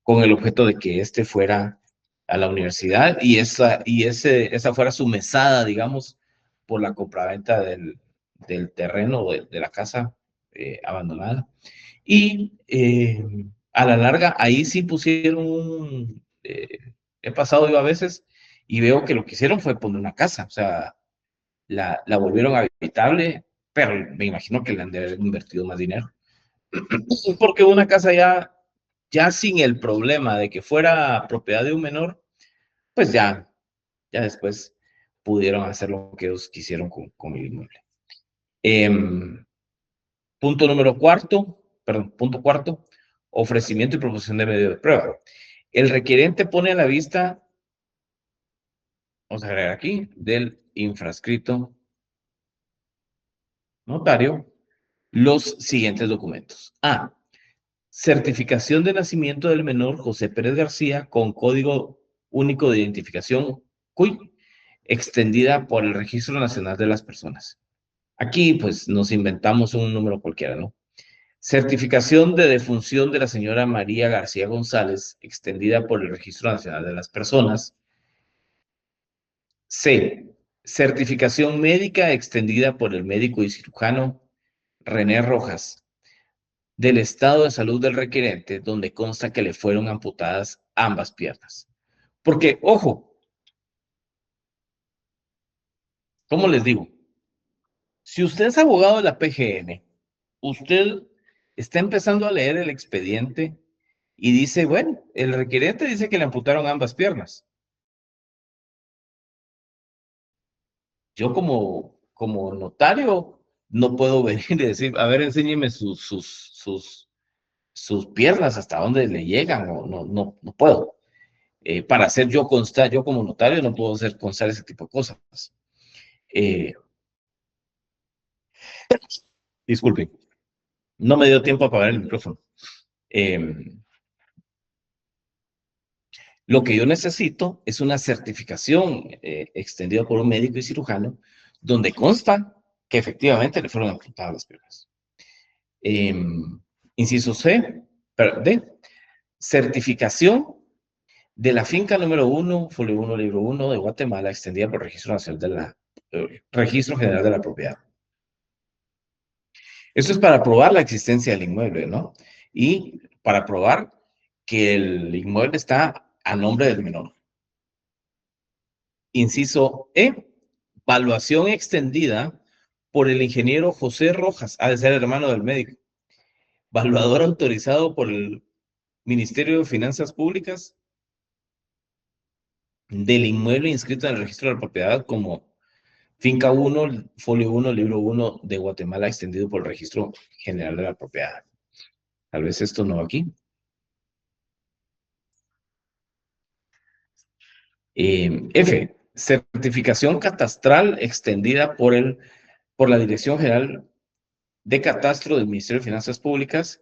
con el objeto de que éste fuera a la universidad y esa fuera su mesada, digamos, por la compraventa del terreno, de la casa abandonada. Y a la larga, ahí sí pusieron he pasado yo a veces y veo que lo que hicieron fue poner una casa, o sea, la volvieron habitable, pero me imagino que le han de haber invertido más dinero. Porque una casa ya sin el problema de que fuera propiedad de un menor, pues ya después pudieron hacer lo que ellos quisieron con el inmueble. Punto cuarto, ofrecimiento y proposición de medio de prueba. El requerente pone a la vista, vamos a agregar aquí, del infrascrito notario los siguientes documentos. A. Certificación de nacimiento del menor José Pérez García con código único de identificación CUI, extendida por el Registro Nacional de las Personas. Aquí, pues, nos inventamos un número cualquiera, ¿no? Certificación de defunción de la señora María García González, extendida por el Registro Nacional de las Personas. C. Certificación médica extendida por el médico y cirujano René Rojas, del estado de salud del requerente, donde consta que le fueron amputadas ambas piernas. Porque, ojo, ¿cómo les digo? Si usted es abogado de la PGN, usted está empezando a leer el expediente y dice, bueno, el requerente dice que le amputaron ambas piernas. Yo como notario no puedo venir y decir, a ver, enséñeme sus piernas, hasta dónde le llegan, o no puedo. Para hacer yo constar, yo como notario no puedo hacer constar ese tipo de cosas. Disculpe, no me dio tiempo a apagar el micrófono. Lo que yo necesito es una certificación extendida por un médico y cirujano donde consta que efectivamente le fueron amputadas las piernas. Inciso C, D, certificación de la finca número 1, folio 1, libro 1 de Guatemala, extendida por el Registro Nacional de la Registro General de la Propiedad. Esto es para probar la existencia del inmueble, ¿no? Y para probar que el inmueble está a nombre del menor. Inciso E, evaluación extendida por el ingeniero José Rojas, ha de ser hermano del médico, evaluador autorizado por el Ministerio de Finanzas Públicas del inmueble inscrito en el registro de la propiedad como finca 1, folio 1, libro 1 de Guatemala, extendido por el Registro General de la Propiedad. Tal vez esto no aquí. F, certificación catastral extendida por la Dirección General de Catastro del Ministerio de Finanzas Públicas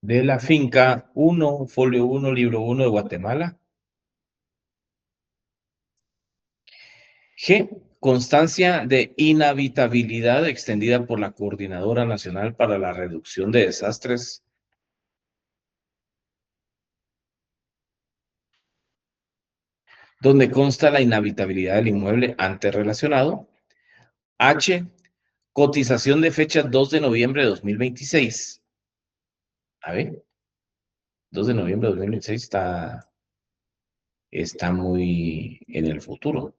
de la finca 1, folio 1, libro 1 de Guatemala. G, constancia de inhabitabilidad extendida por la Coordinadora Nacional para la Reducción de Desastres donde consta la inhabitabilidad del inmueble antes relacionado. H, cotización de fecha 2 de noviembre de 2026. A ver, 2 de noviembre de 2026 está muy en el futuro.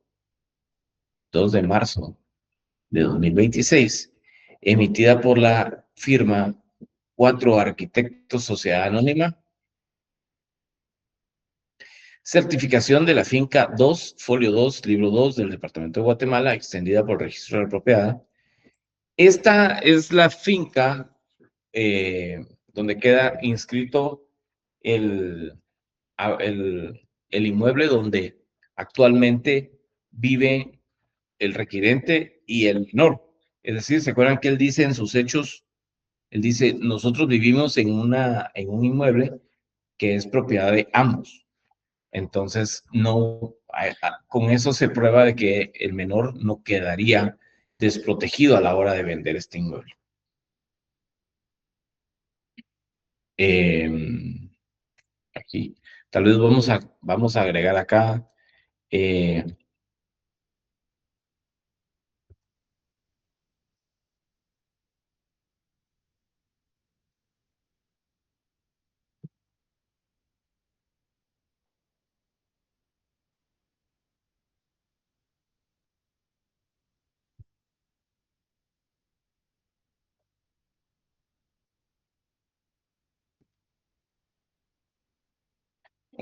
2 de marzo de 2026, emitida por la firma 4 Arquitectos Sociedad Anónima. Certificación de la finca 2, folio 2, libro 2 del Departamento de Guatemala, extendida por el Registro de la Propiedad. Esta es la finca donde queda inscrito el inmueble donde actualmente vive el requerente y el menor. Es decir, ¿se acuerdan que él dice en sus hechos? Él dice, nosotros vivimos en un inmueble que es propiedad de ambos. Entonces, con eso se prueba de que el menor no quedaría desprotegido a la hora de vender este inmueble. Aquí, tal vez vamos a agregar acá.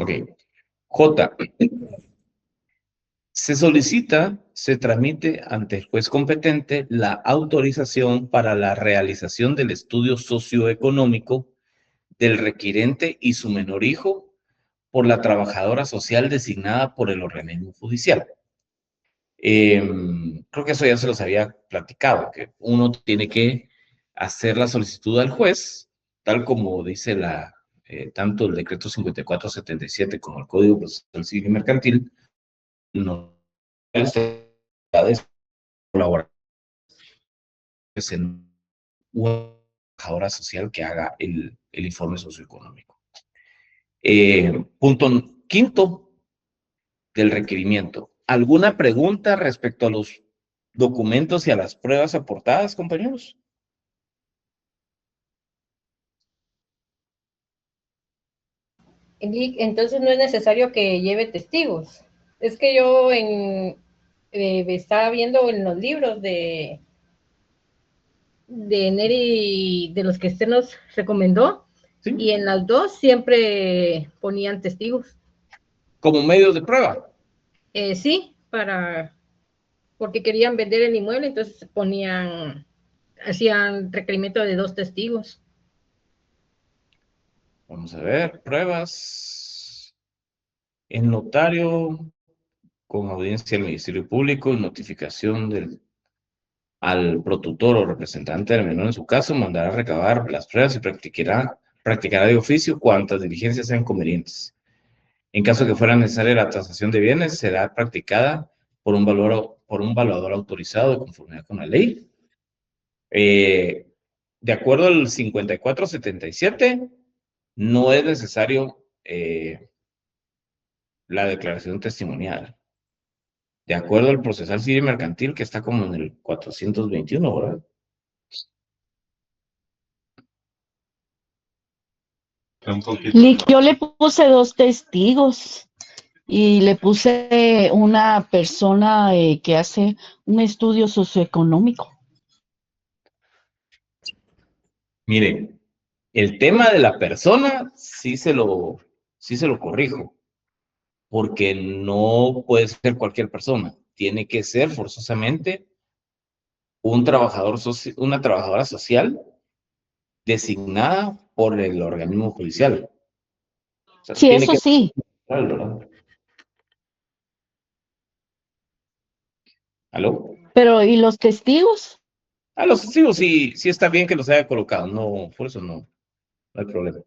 Ok. J. Se tramite ante el juez competente la autorización para la realización del estudio socioeconómico del requerente y su menor hijo por la trabajadora social designada por el organismo judicial. Creo que eso ya se los había platicado, que uno tiene que hacer la solicitud al juez, tal como dice tanto el decreto 5477 como el Código Procesal Civil y Mercantil, no colaborar en una trabajadora social que haga el informe socioeconómico. Punto quinto del requerimiento. ¿Alguna pregunta respecto a los documentos y a las pruebas aportadas, compañeros? Entonces no es necesario que lleve testigos. Es que yo estaba viendo en los libros de Neri, de los que usted nos recomendó, ¿sí? Y en las dos siempre ponían testigos. ¿Como medios de prueba? Sí, porque querían vender el inmueble, entonces hacían requerimiento de 2 testigos. Vamos a ver, pruebas. El notario, con audiencia del Ministerio Público, notificación al protutor o representante del menor en su caso, mandará a recabar las pruebas y practicará de oficio cuantas diligencias sean convenientes. En caso que fuera necesaria la tasación de bienes, será practicada por un valuador autorizado de conformidad con la ley. De acuerdo al 5477, no es necesario la declaración testimonial. De acuerdo al procesal civil y mercantil, que está como en el 421, ¿verdad? Yo le puse 2 testigos y le puse una persona que hace un estudio socioeconómico. Miren, el tema de la persona sí se lo corrijo, porque no puede ser cualquier persona. Tiene que ser forzosamente una trabajadora social designada por el organismo judicial. O sea, sí, eso sí. ¿Verdad? ¿Aló? Pero, ¿y los testigos? Los testigos sí está bien que los haya colocado. No, por eso no hay problema.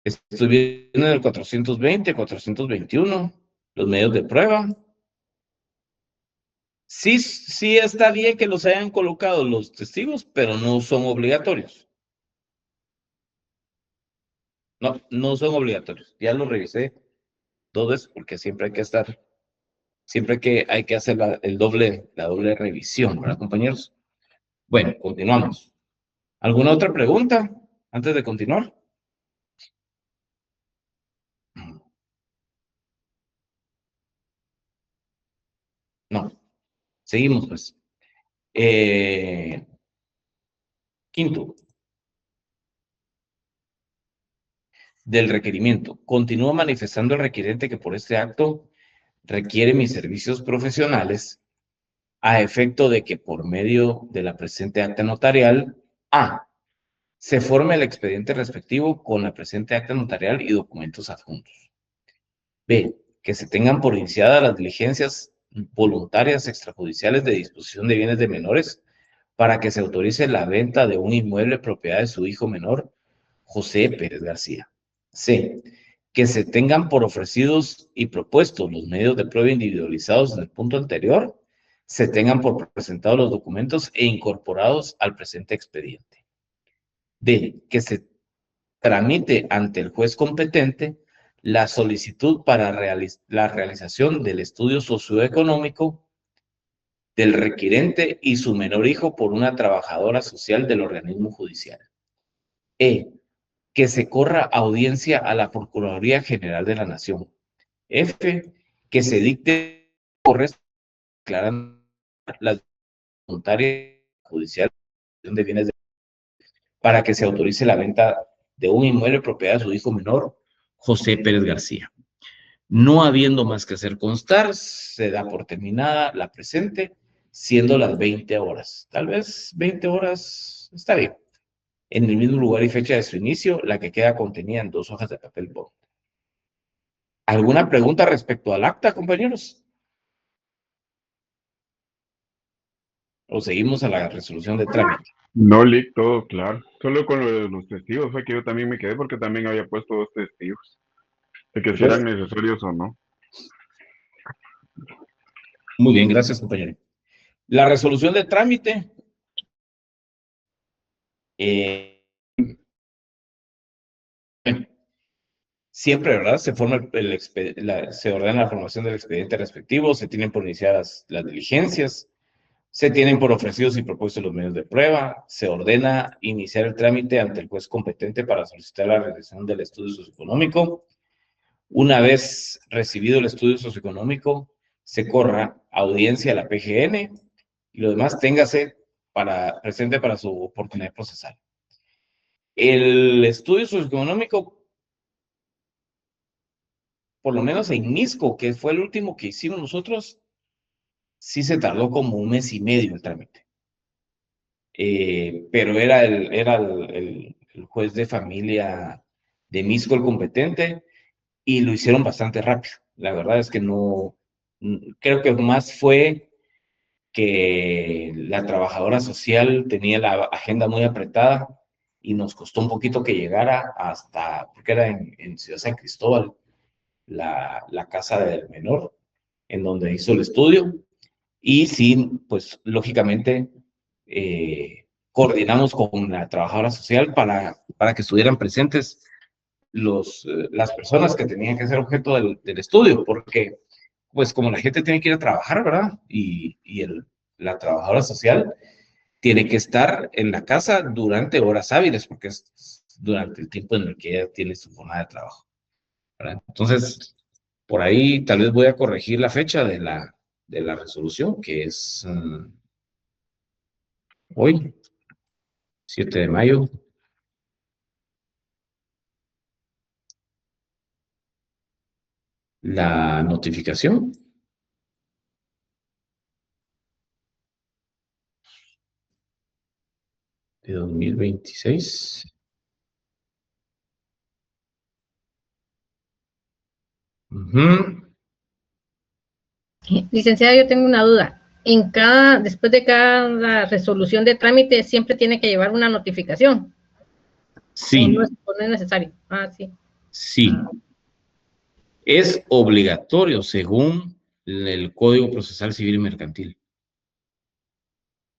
Estoy viendo en el 420, 421, los medios de prueba. Sí está bien que los hayan colocado los testigos, pero no son obligatorios. No son obligatorios. Ya lo revisé todo eso, porque siempre hay que hay que hacer la doble revisión, ¿verdad, compañeros? Bueno, continuamos. ¿Alguna otra pregunta antes de continuar? No. Seguimos, pues. Quinto. Del requerimiento. Continúa manifestando el requerente que por este acto requiere mis servicios profesionales a efecto de que por medio de la presente acta notarial, A, se forme el expediente respectivo con la presente acta notarial y documentos adjuntos. B, que se tengan por iniciadas las diligencias voluntarias extrajudiciales de disposición de bienes de menores para que se autorice la venta de un inmueble propiedad de su hijo menor, José Pérez García. C, que se tengan por ofrecidos y propuestos los medios de prueba individualizados en el punto anterior, se tengan por presentados los documentos e incorporados al presente expediente. D, que se tramite ante el juez competente la solicitud para la realización del estudio socioeconómico del requirente y su menor hijo por una trabajadora social del organismo judicial. E, que se corra audiencia a la Procuraduría General de la Nación. F, que se dicte declarando la voluntaria judicial de bienes para que se autorice la venta de un inmueble propiedad de su hijo menor, José Pérez García. No habiendo más que hacer constar, se da por terminada la presente, siendo las 20 horas. Tal vez 20 horas está bien. En el mismo lugar y fecha de su inicio, la que queda contenida en 2 hojas de papel bond. ¿Alguna pregunta respecto al acta, compañeros? ¿O seguimos a la resolución de trámite? No, Lick, todo claro. Solo con lo de los testigos fue que yo también me quedé porque también había puesto 2 testigos. De que si eran necesarios o no. Muy bien, gracias, compañero. La resolución de trámite. Siempre, ¿verdad? Se forma se ordena la formación del expediente respectivo, se tienen por iniciadas las diligencias, se tienen por ofrecidos y propuestos los medios de prueba, se ordena iniciar el trámite ante el juez competente para solicitar la realización del estudio socioeconómico. Una vez recibido el estudio socioeconómico, se corra audiencia a la PGN y lo demás téngase presente para su oportunidad procesal. El estudio socioeconómico, por lo menos en Misco, que fue el último que hicimos nosotros, sí se tardó como 1 mes y medio el trámite. Pero era el juez de familia de Misco el competente y lo hicieron bastante rápido. La verdad es que no, creo que más fue que la trabajadora social tenía la agenda muy apretada y nos costó un poquito que llegara hasta, porque era en Ciudad San Cristóbal, la casa del menor, en donde hizo el estudio. Y sí, pues lógicamente coordinamos con la trabajadora social para que estuvieran presentes las personas que tenían que ser objeto del estudio, porque pues como la gente tiene que ir a trabajar, ¿verdad? Y la trabajadora social tiene que estar en la casa durante horas hábiles, porque es durante el tiempo en el que ella tiene su jornada de trabajo, ¿verdad? Entonces, por ahí tal vez voy a corregir la fecha de la resolución, que es hoy, 7 de mayo. La notificación. De 2026. Licenciada, yo tengo una duda. Después de cada resolución de trámite, siempre tiene que llevar una notificación. Sí. No es necesario. Sí. Sí. Es obligatorio según el Código Procesal Civil y Mercantil.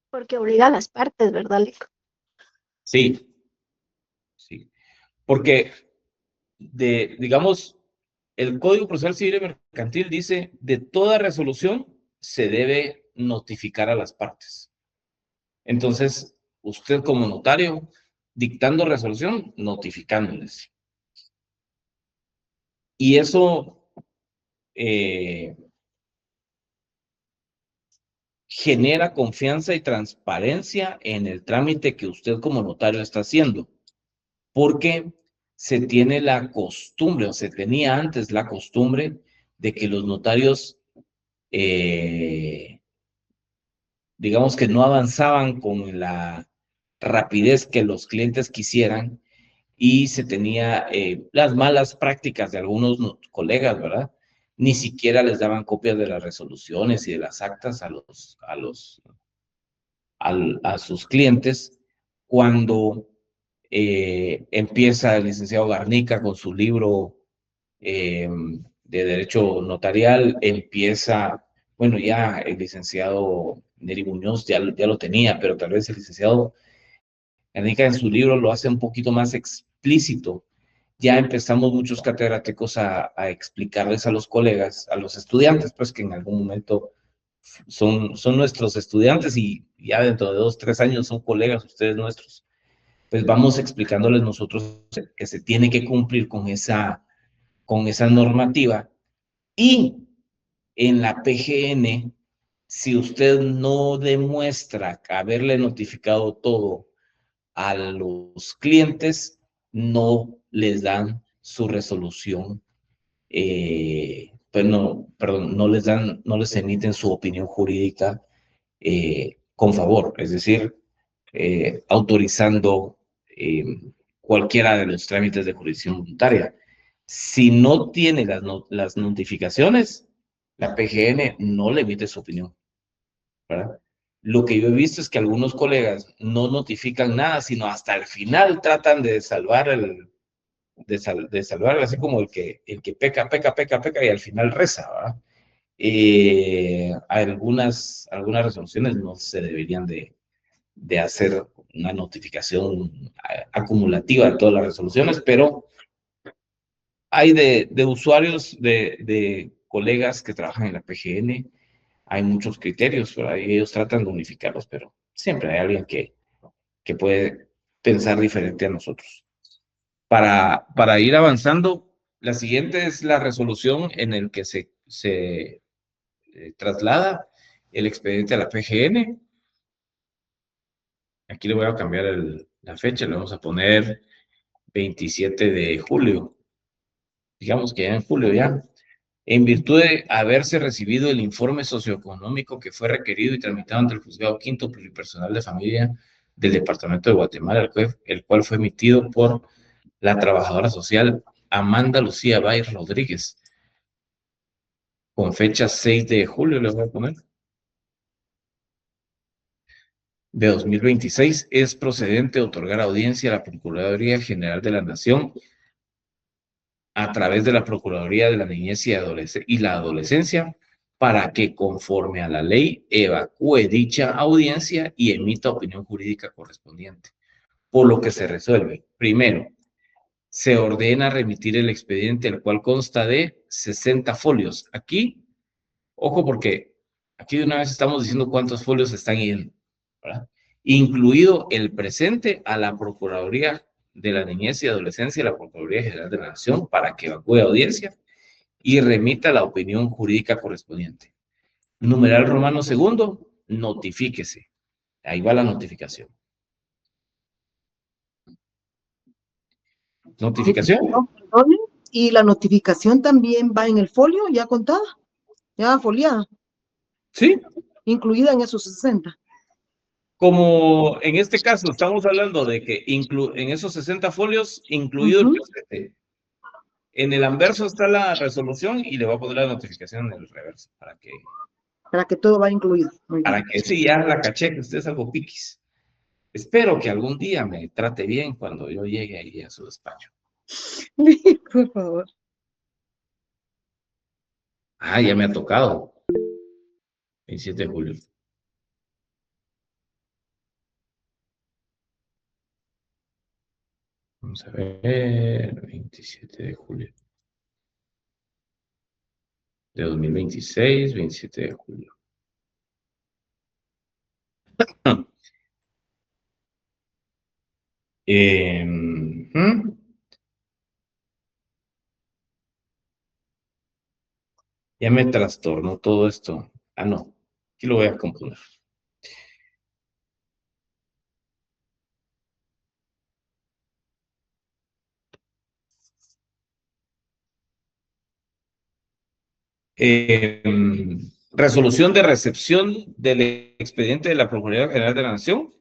Porque obliga a las partes, ¿verdad, Lico? Sí. Sí. Porque, digamos, el Código Procesal Civil y Mercantil dice, de toda resolución se debe notificar a las partes. Entonces, usted como notario, dictando resolución, notificándoles. Y eso genera confianza y transparencia en el trámite que usted como notario está haciendo, porque se tiene la costumbre, o se tenía antes la costumbre, de que los notarios, digamos que no avanzaban con la rapidez que los clientes quisieran, y se tenía las malas prácticas de algunos colegas, ¿verdad? Ni siquiera les daban copias de las resoluciones y de las actas a sus clientes. Cuando empieza el licenciado Garnica con su libro de Derecho Notarial, bueno, ya el licenciado Neri Muñoz ya lo tenía, pero tal vez el licenciado Garnica en su libro lo hace un poquito más explícito. Ya empezamos muchos catedráticos a explicarles a los colegas, a los estudiantes, pues que en algún momento son nuestros estudiantes y ya dentro de 2, 3 años son colegas ustedes nuestros. Pues vamos explicándoles nosotros que se tiene que cumplir con esa normativa. Y en la PGN, si usted no demuestra haberle notificado todo a los clientes, no les dan su resolución, no les emiten su opinión jurídica con favor, es decir, autorizando cualquiera de los trámites de jurisdicción voluntaria. Si no tiene las notificaciones, la PGN no le emite su opinión, ¿verdad? Lo que yo he visto es que algunos colegas no notifican nada, sino hasta el final tratan de salvar de salvar, así como el que peca, peca, peca, peca y al final reza, ¿verdad? Algunas resoluciones no se deberían de hacer una notificación acumulativa de todas las resoluciones, pero hay de usuarios, de colegas que trabajan en la PGN, hay muchos criterios, ¿verdad? Y ellos tratan de unificarlos, pero siempre hay alguien que puede pensar diferente a nosotros. Para ir avanzando, la siguiente es la resolución en el que se traslada el expediente a la PGN. Aquí le voy a cambiar la fecha, le vamos a poner 27 de julio. Digamos que ya en julio ya. En virtud de haberse recibido el informe socioeconómico que fue requerido y tramitado ante el Juzgado Quinto Pluripersonal de Familia del Departamento de Guatemala, el cual fue emitido por la trabajadora social Amanda Lucía Baez Rodríguez, con fecha 6 de julio, le voy a poner, de 2026, es procedente otorgar audiencia a la Procuraduría General de la Nación a través de la Procuraduría de la Niñez y la Adolescencia para que, conforme a la ley, evacúe dicha audiencia y emita opinión jurídica correspondiente. Por lo que se resuelve, primero, se ordena remitir el expediente, el cual consta de 60 folios. Aquí, ojo, porque aquí de una vez estamos diciendo cuántos folios están yendo, ¿verdad? Incluido el presente a la Procuraduría de la Niñez y Adolescencia y la Procuraduría General de la Nación para que evacúe audiencia y remita la opinión jurídica correspondiente. Numeral romano segundo, notifíquese. Ahí va la notificación. ¿Notificación? No, perdone, y la notificación también va en el folio, ya contada, ya foliada, Sí. incluida en esos 60. Como en este caso estamos hablando de que en esos 60 folios, incluido el presente, en el anverso está la resolución y le voy a poner la notificación en el reverso Para que todo va incluido. Para que sí, ya la caché, que usted es algo piquis. Espero que algún día me trate bien cuando yo llegue ahí a su despacho. Por favor. Ah, ya me ha tocado. 27 de julio. Vamos a ver, 27 de julio. De 2026, 27 de julio. Ya me trastornó todo esto. Ah, no. Aquí lo voy a componer. Resolución de recepción del expediente de la Procuraduría General de la Nación.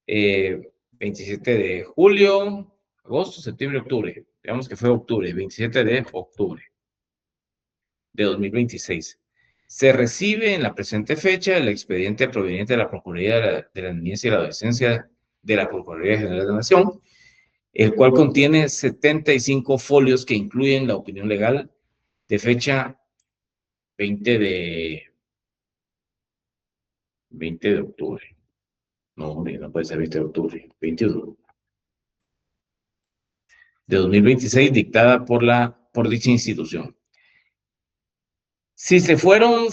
27 de julio, agosto, septiembre, octubre. Digamos que fue octubre, 27 de octubre de 2026. Se recibe en la presente fecha el expediente proveniente de la Procuraduría de la Niñez y la Adolescencia de la Procuraduría General de la Nación, el cual contiene 75 folios que incluyen la opinión legal de fecha 20 de octubre. No, hombre, no puede ser 20 de octubre, 21 de 2026, dictada por dicha institución. Si se fueron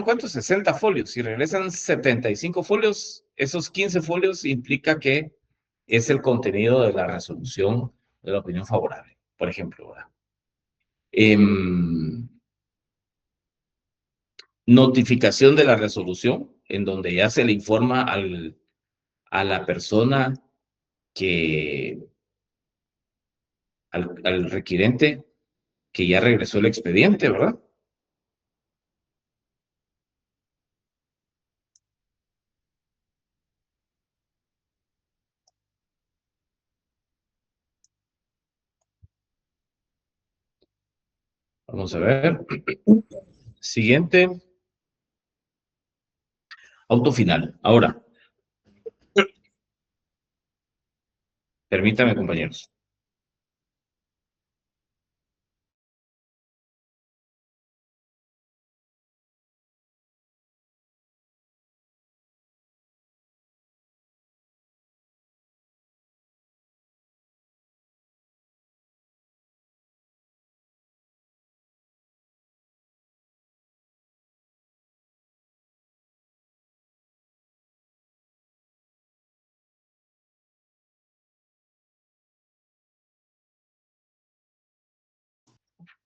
¿cuántos? 60 folios. Si regresan 75 folios, esos 15 folios implica que es el contenido de la resolución de la opinión favorable, por ejemplo, ¿verdad? Notificación de la resolución, en donde ya se le informa a la persona al requirente que ya regresó el expediente, ¿verdad? Vamos a ver. Siguiente. Auto final. Ahora, permítame, compañeros.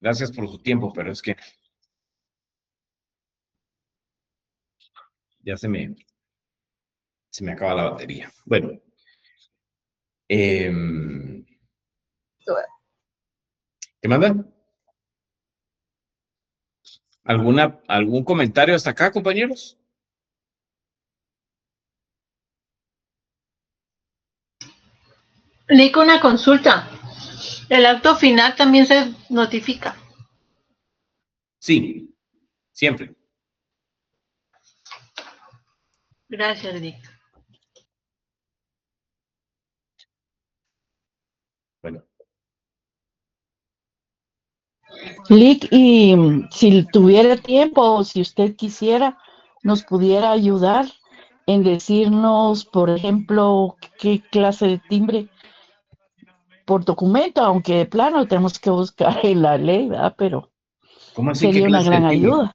Gracias por su tiempo, pero es que ya se me acaba la batería. Bueno. ¿Qué manda? ¿Algún comentario hasta acá, compañeros? Nico, una consulta. ¿El acto final también se notifica? Sí, siempre. Gracias, Nick. Bueno. Lick, y si tuviera tiempo o si usted quisiera, nos pudiera ayudar en decirnos, por ejemplo, qué clase de timbre por documento, aunque de plano tenemos que buscar en la ley, ¿verdad? Pero ¿Cómo así? ¿Qué sería una clase de gran timbre? ayuda.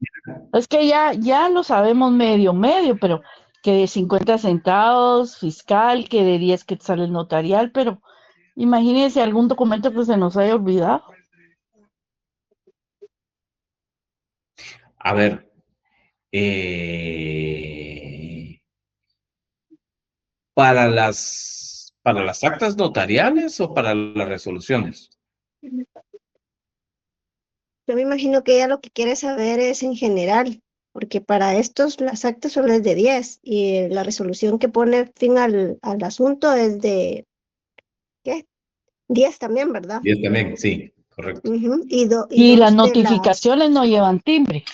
Es que ya lo sabemos medio, pero que de 50 centavos fiscal, que de 10 quetzales notarial, pero imagínense algún documento que se nos haya olvidado. A ver. ¿Para las actas notariales o para las resoluciones? Yo me imagino que ella lo que quiere saber es en general, porque para estos las actas solo es de 10 y la resolución que pone fin al asunto es de, ¿qué? 10 también, ¿verdad? 10 también, sí, correcto. Ujú, y Y las dos de notificaciones no llevan timbre.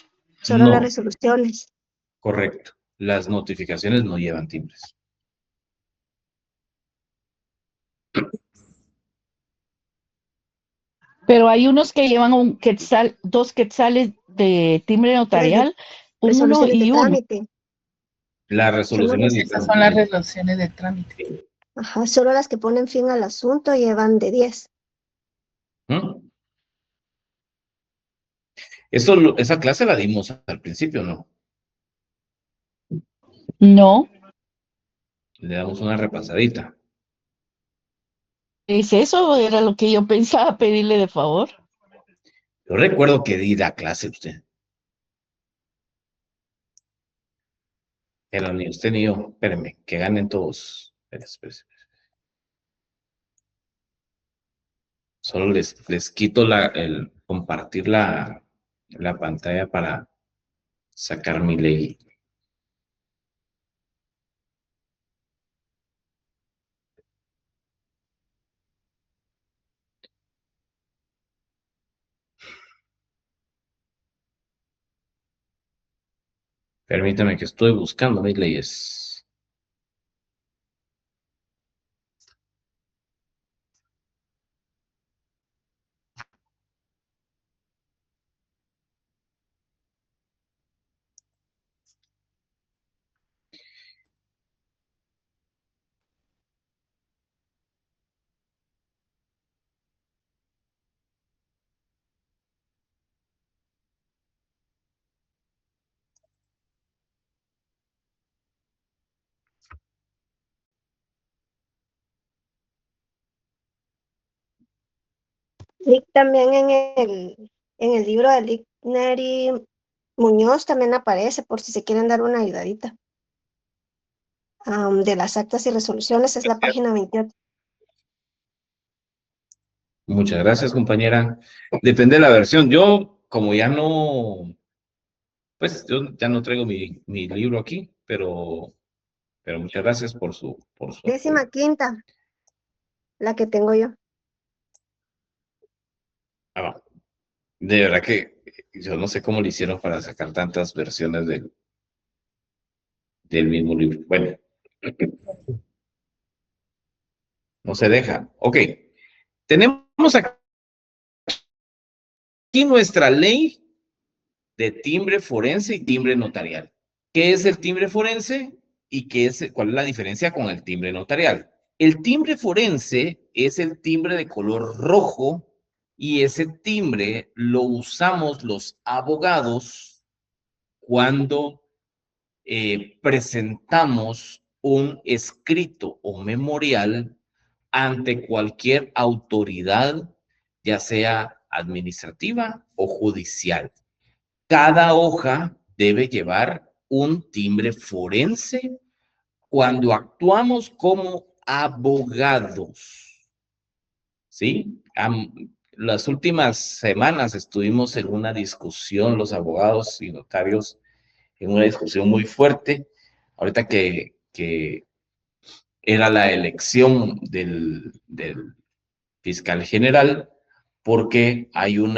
solo las No, resoluciones. correcto. Las notificaciones no llevan timbres. Pero hay unos que llevan un quetzal, 2 quetzales de timbre notarial, uno Resoluciones de y uno. trámite. Las resoluciones de Esas son las resoluciones de trámite. Ajá, solo las que ponen fin al asunto llevan de 10. ¿Mm? Esa clase la dimos al principio, ¿no? No, Le damos una repasadita. es eso, era lo que yo pensaba pedirle de favor. Yo recuerdo que di la clase usted. Pero ni usted ni yo. Espérenme, que ganen todos. Espérense. Solo les quito el compartir la pantalla para sacar mi ley. Permítame que estoy buscando mis leyes. Y también en el libro de Lick Neri Muñoz también aparece, por si se quieren dar una ayudadita. De las actas y resoluciones es la página 28. Muchas gracias, compañera. Depende de la versión. Yo, como ya no, pues yo ya no traigo mi libro aquí, pero muchas gracias por su apoyo. 15ª, la que tengo yo. Ah, va. De verdad que yo no sé cómo le hicieron para sacar tantas versiones del mismo libro. Bueno, no se deja. Ok, tenemos aquí nuestra ley de timbre forense y timbre notarial. ¿Qué es el timbre forense y cuál es la diferencia con el timbre notarial? El timbre forense es el timbre de color rojo y ese timbre lo usamos los abogados cuando presentamos un escrito o memorial ante cualquier autoridad, ya sea administrativa o judicial. Cada hoja debe llevar un timbre forense cuando actuamos como abogados. ¿Sí? Las últimas semanas estuvimos en una discusión, los abogados y notarios, en una discusión muy fuerte, ahorita que era la elección del fiscal general, porque hay un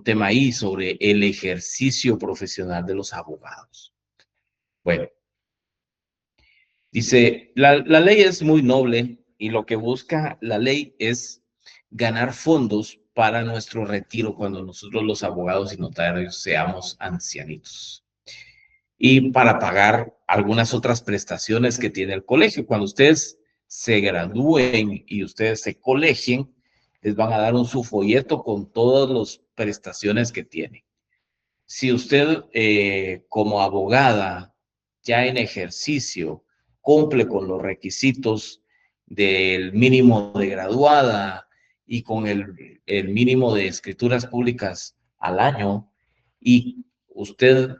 tema ahí sobre el ejercicio profesional de los abogados. Bueno, dice, la ley es muy noble y lo que busca la ley es ganar fondos para nuestro retiro cuando nosotros los abogados y notarios seamos ancianitos. Y para pagar algunas otras prestaciones que tiene el colegio. Cuando ustedes se gradúen y ustedes se colegien, les van a dar su folleto con todas las prestaciones que tiene. Si usted como abogada ya en ejercicio cumple con los requisitos del mínimo de graduada y con el mínimo de escrituras públicas al año y usted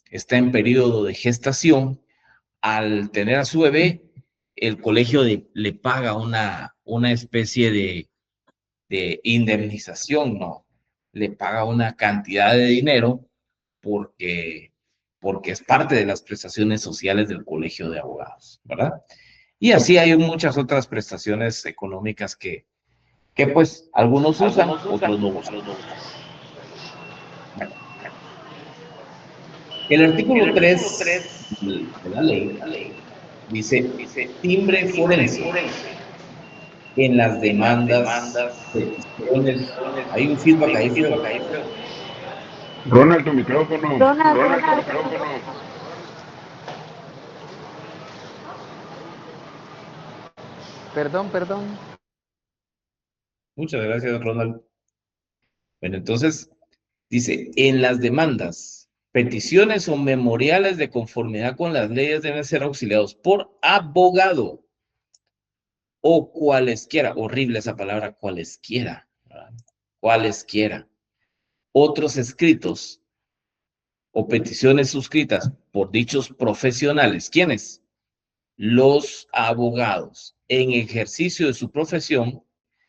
está en periodo de gestación, al tener a su bebé, el colegio le paga una especie de indemnización, ¿no? Le paga una cantidad de dinero porque es parte de las prestaciones sociales del colegio de abogados, ¿verdad? Y así hay muchas otras prestaciones económicas que pues algunos usan, otros no usan. Bueno. El artículo 3 de la ley dice timbre forense en las demandas, peticiones. Hay un feedback ahí, Ronald, tu micrófono. Ronald, Tu micrófono. Perdón. Muchas gracias, Ronald. Bueno, entonces dice, en las demandas, peticiones o memoriales de conformidad con las leyes deben ser auxiliados por abogado o cualesquiera, horrible esa palabra, cualesquiera, ¿verdad? Cualesquiera. Otros escritos o peticiones suscritas por dichos profesionales. ¿Quiénes? Los abogados. En ejercicio de su profesión,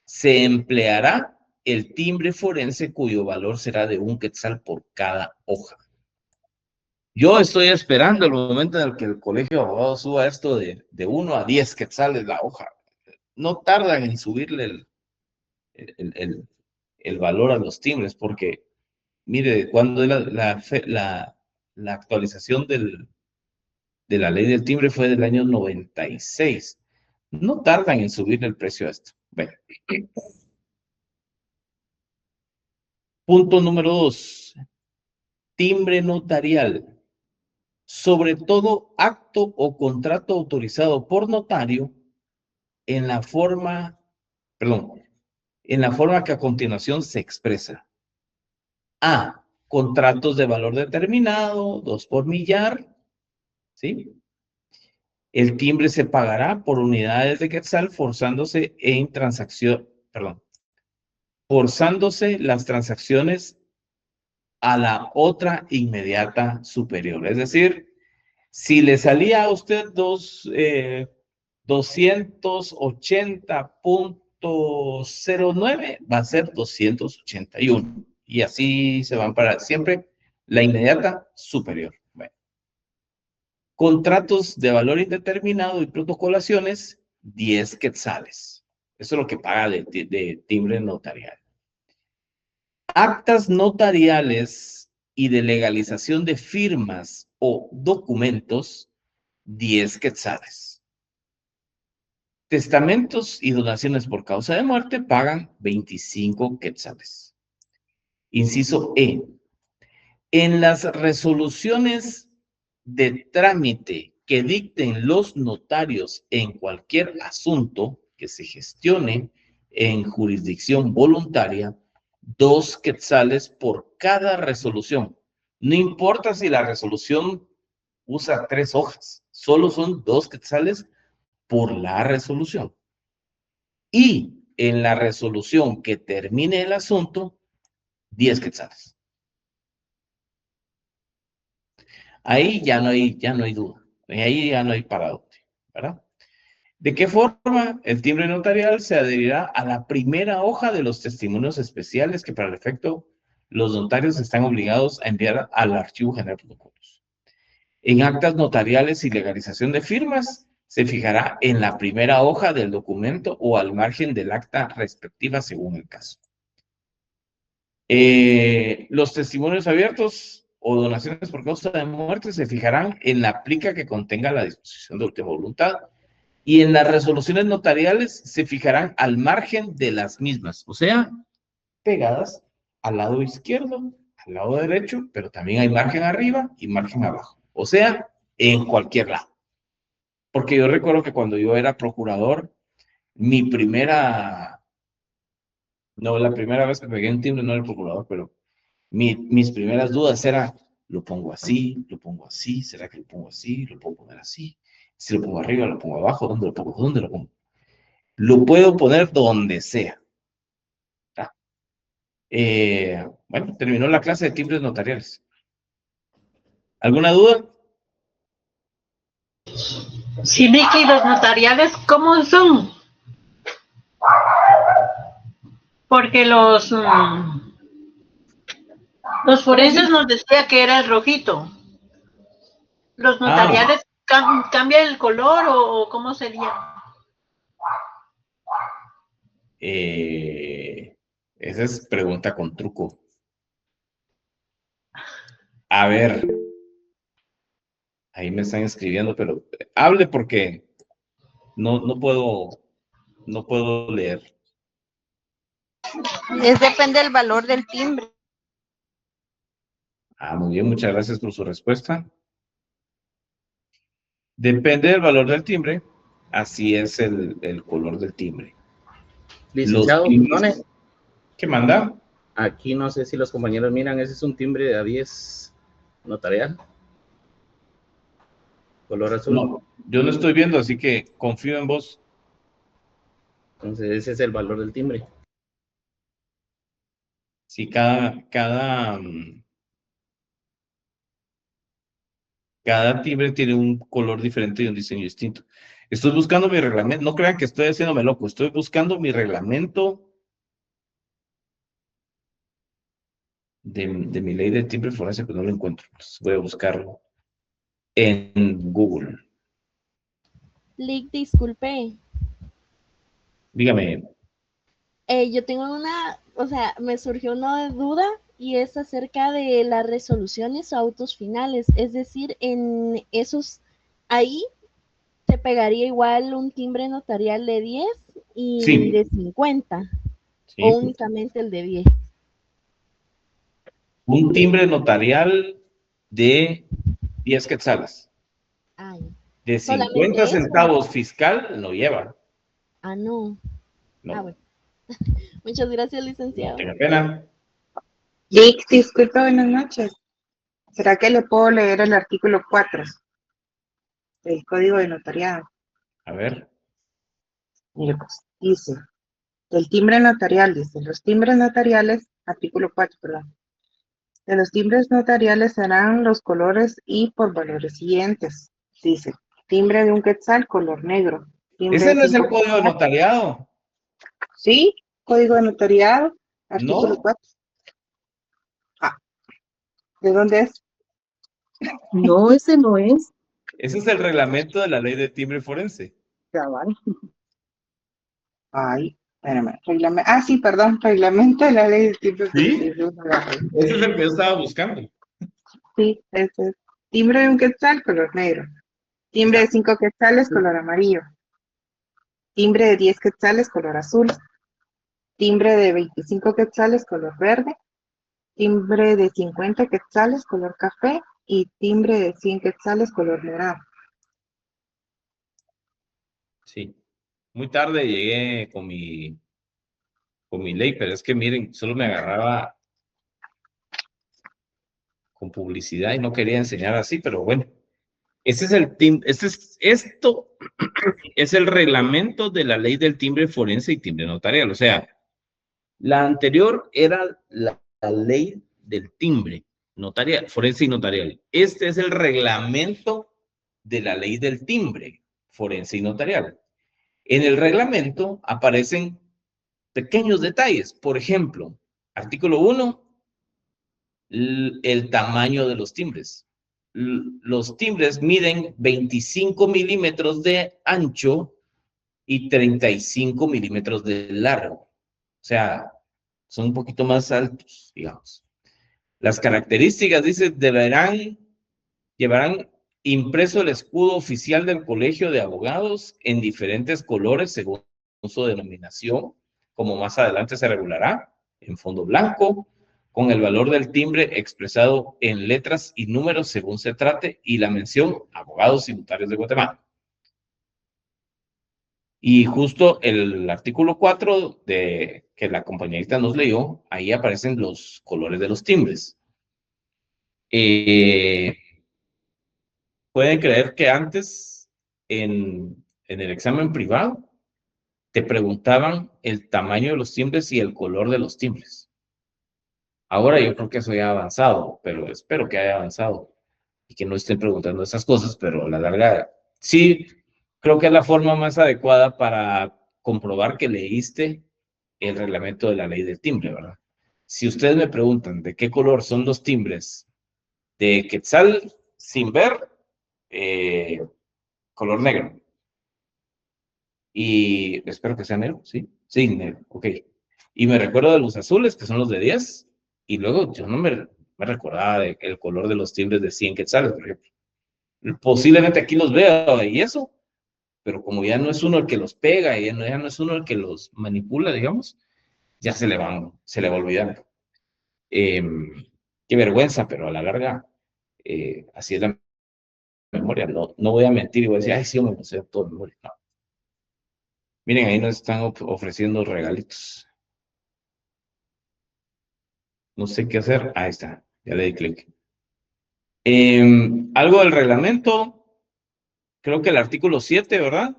se empleará el timbre forense cuyo valor será de 1 quetzal por cada hoja. Yo estoy esperando el momento en el que el colegio de abogados suba esto de 1 a 10 quetzales la hoja. No tardan en subirle el valor a los timbres, porque, mire, cuando la actualización de la ley del timbre fue del año 96. No tardan en subir el precio a esto. Bueno. Punto número 2. Timbre notarial. Sobre todo acto o contrato autorizado por notario en la forma que a continuación se expresa. A. Contratos de valor determinado, 2 por millar. ¿Sí? El timbre se pagará por unidades de quetzal forzándose las transacciones a la otra inmediata superior. Es decir, si le salía a usted 280.09, va a ser 281. Y así se van para siempre la inmediata superior. Bueno. Contratos de valor indeterminado y protocolaciones, 10 quetzales. Eso es lo que paga de timbre notarial. Actas notariales y de legalización de firmas o documentos, 10 quetzales. Testamentos y donaciones por causa de muerte pagan 25 quetzales. Inciso E. En las resoluciones de trámite que dicten los notarios en cualquier asunto que se gestione en jurisdicción voluntaria, 2 quetzales por cada resolución. No importa si la resolución usa 3 hojas, solo son 2 quetzales por la resolución. Y en la resolución que termine el asunto, 10 quetzales. Ahí ya no hay duda. Ahí ya no hay paradote, ¿verdad? ¿De qué forma el timbre notarial se adherirá a la primera hoja de los testimonios especiales que para el efecto los notarios están obligados a enviar al Archivo General de Protocolos? En actas notariales y legalización de firmas se fijará en la primera hoja del documento o al margen del acta respectiva según el caso. Los testimonios abiertos o donaciones por causa de muerte se fijarán en la plica que contenga la disposición de última voluntad y en las resoluciones notariales se fijarán al margen de las mismas, o sea, pegadas al lado izquierdo, al lado derecho, pero también hay margen arriba y margen abajo, o sea, en cualquier lado. Porque yo recuerdo que cuando yo era procurador, la primera vez que pegué un timbre no era el procurador, pero mis primeras dudas eran, ¿lo pongo así? ¿Lo pongo así? ¿Será que lo pongo así? ¿Lo puedo poner así? Si lo pongo arriba, lo pongo abajo, ¿dónde lo pongo? ¿Dónde lo pongo? Lo puedo poner donde sea. Bueno, terminó la clase de timbres notariales. ¿Alguna duda? Sí, Vicky, los notariales, ¿cómo son? Porque los forenses nos decía que era el rojito. ¿Los notariales cambia el color o cómo sería? Esa es pregunta con truco. A ver. Ahí me están escribiendo, pero hable porque no puedo leer. Depende del valor del timbre. Muy bien, muchas gracias por su respuesta. Depende del valor del timbre, así es el color del timbre. Licenciado, perdone. ¿Qué manda? Aquí no sé si los compañeros miran, ese es un timbre de A10 notarial. Color azul. No, yo no estoy viendo, así que confío en vos. Entonces ese es el valor del timbre. Sí, cada timbre tiene un color diferente y un diseño distinto. Estoy buscando mi reglamento, no crean que estoy haciéndome loco, estoy buscando mi reglamento de mi ley de timbre forense, pero no lo encuentro. Entonces voy a buscarlo en Google. Lick, disculpe. Dígame. Yo tengo me surgió una duda y es acerca de las resoluciones o autos finales. Es decir, en esos, ahí se pegaría igual un timbre notarial de 10 y Sí. de 50, Sí. o únicamente el de 10. Un timbre notarial de 10 quetzales. De 50 centavos fiscal no lleva. No. No. Bueno. Muchas gracias, licenciado. No tenga pena. Lick, disculpe, buenas noches. ¿Será que le puedo leer el artículo 4 del Código de Notariado? A ver. Mire, pues, dice, el timbre notarial, dice, los timbres notariales, artículo 4, perdón. De los timbres notariales serán los colores y por valores siguientes. Dice, timbre de 1 quetzal, color negro. Ese no es el Código de Notariado. Sí, Código de Notariado, artículo 4. ¿De dónde es? No, ese no es. Ese es el reglamento de la ley de timbre forense. Cabal. Ay, Espérame, sí, perdón, reglamento de la ley de timbre. ¿Sí? Ese es el que yo estaba buscando. Sí, ese es. Timbre de un quetzal, color negro. Timbre de 5 quetzales, color amarillo. Timbre de 10 quetzales, color azul. Timbre de 25 quetzales, color verde. Timbre de 50 quetzales, color café. Y timbre de 100 quetzales, color morado. Sí. Muy tarde llegué con mi ley, pero es que miren, solo me agarraba con publicidad y no quería enseñar así, pero bueno. Esto es el reglamento de la ley del timbre forense y timbre notarial. O sea, la anterior era la ley del timbre notarial, forense y notarial. Este es el reglamento de la ley del timbre forense y notarial. En el reglamento aparecen pequeños detalles. Por ejemplo, artículo 1, el tamaño de los timbres. Los timbres miden 25 milímetros de ancho y 35 milímetros de largo. O sea, son un poquito más altos, digamos. Las características, dice, llevarán impreso el escudo oficial del Colegio de Abogados en diferentes colores según su denominación, como más adelante se regulará, en fondo blanco, con el valor del timbre expresado en letras y números según se trate, y la mención Abogados y Notarios de Guatemala. Y justo el artículo 4 que la compañerita nos leyó, ahí aparecen los colores de los timbres. Pueden creer que antes, en el examen privado, te preguntaban el tamaño de los timbres y el color de los timbres. Ahora yo creo que eso ya ha avanzado, pero espero que haya avanzado y que no estén preguntando esas cosas, pero a la larga, sí, creo que es la forma más adecuada para comprobar que leíste el reglamento de la ley del timbre, ¿verdad? Si ustedes me preguntan de qué color son los timbres de quetzal sin ver, color negro. Y espero que sea negro, ¿sí? Sí, negro, ok. Y me recuerdo de los azules, que son los de 10, y luego yo no me recordaba el color de los timbres de 100 quetzales, por ejemplo. Posiblemente aquí los vea y eso, pero como ya no es uno el que los pega, ya no es uno el que los manipula, digamos, ya se le va a olvidar. Qué vergüenza, pero a la larga, así es la memoria. No voy a mentir y voy a decir, ay, sí, me sé todo de memoria. No. Miren, ahí nos están ofreciendo regalitos. No sé qué hacer. Ahí está, ya le di clic. Algo del reglamento, creo que el artículo 7, ¿verdad?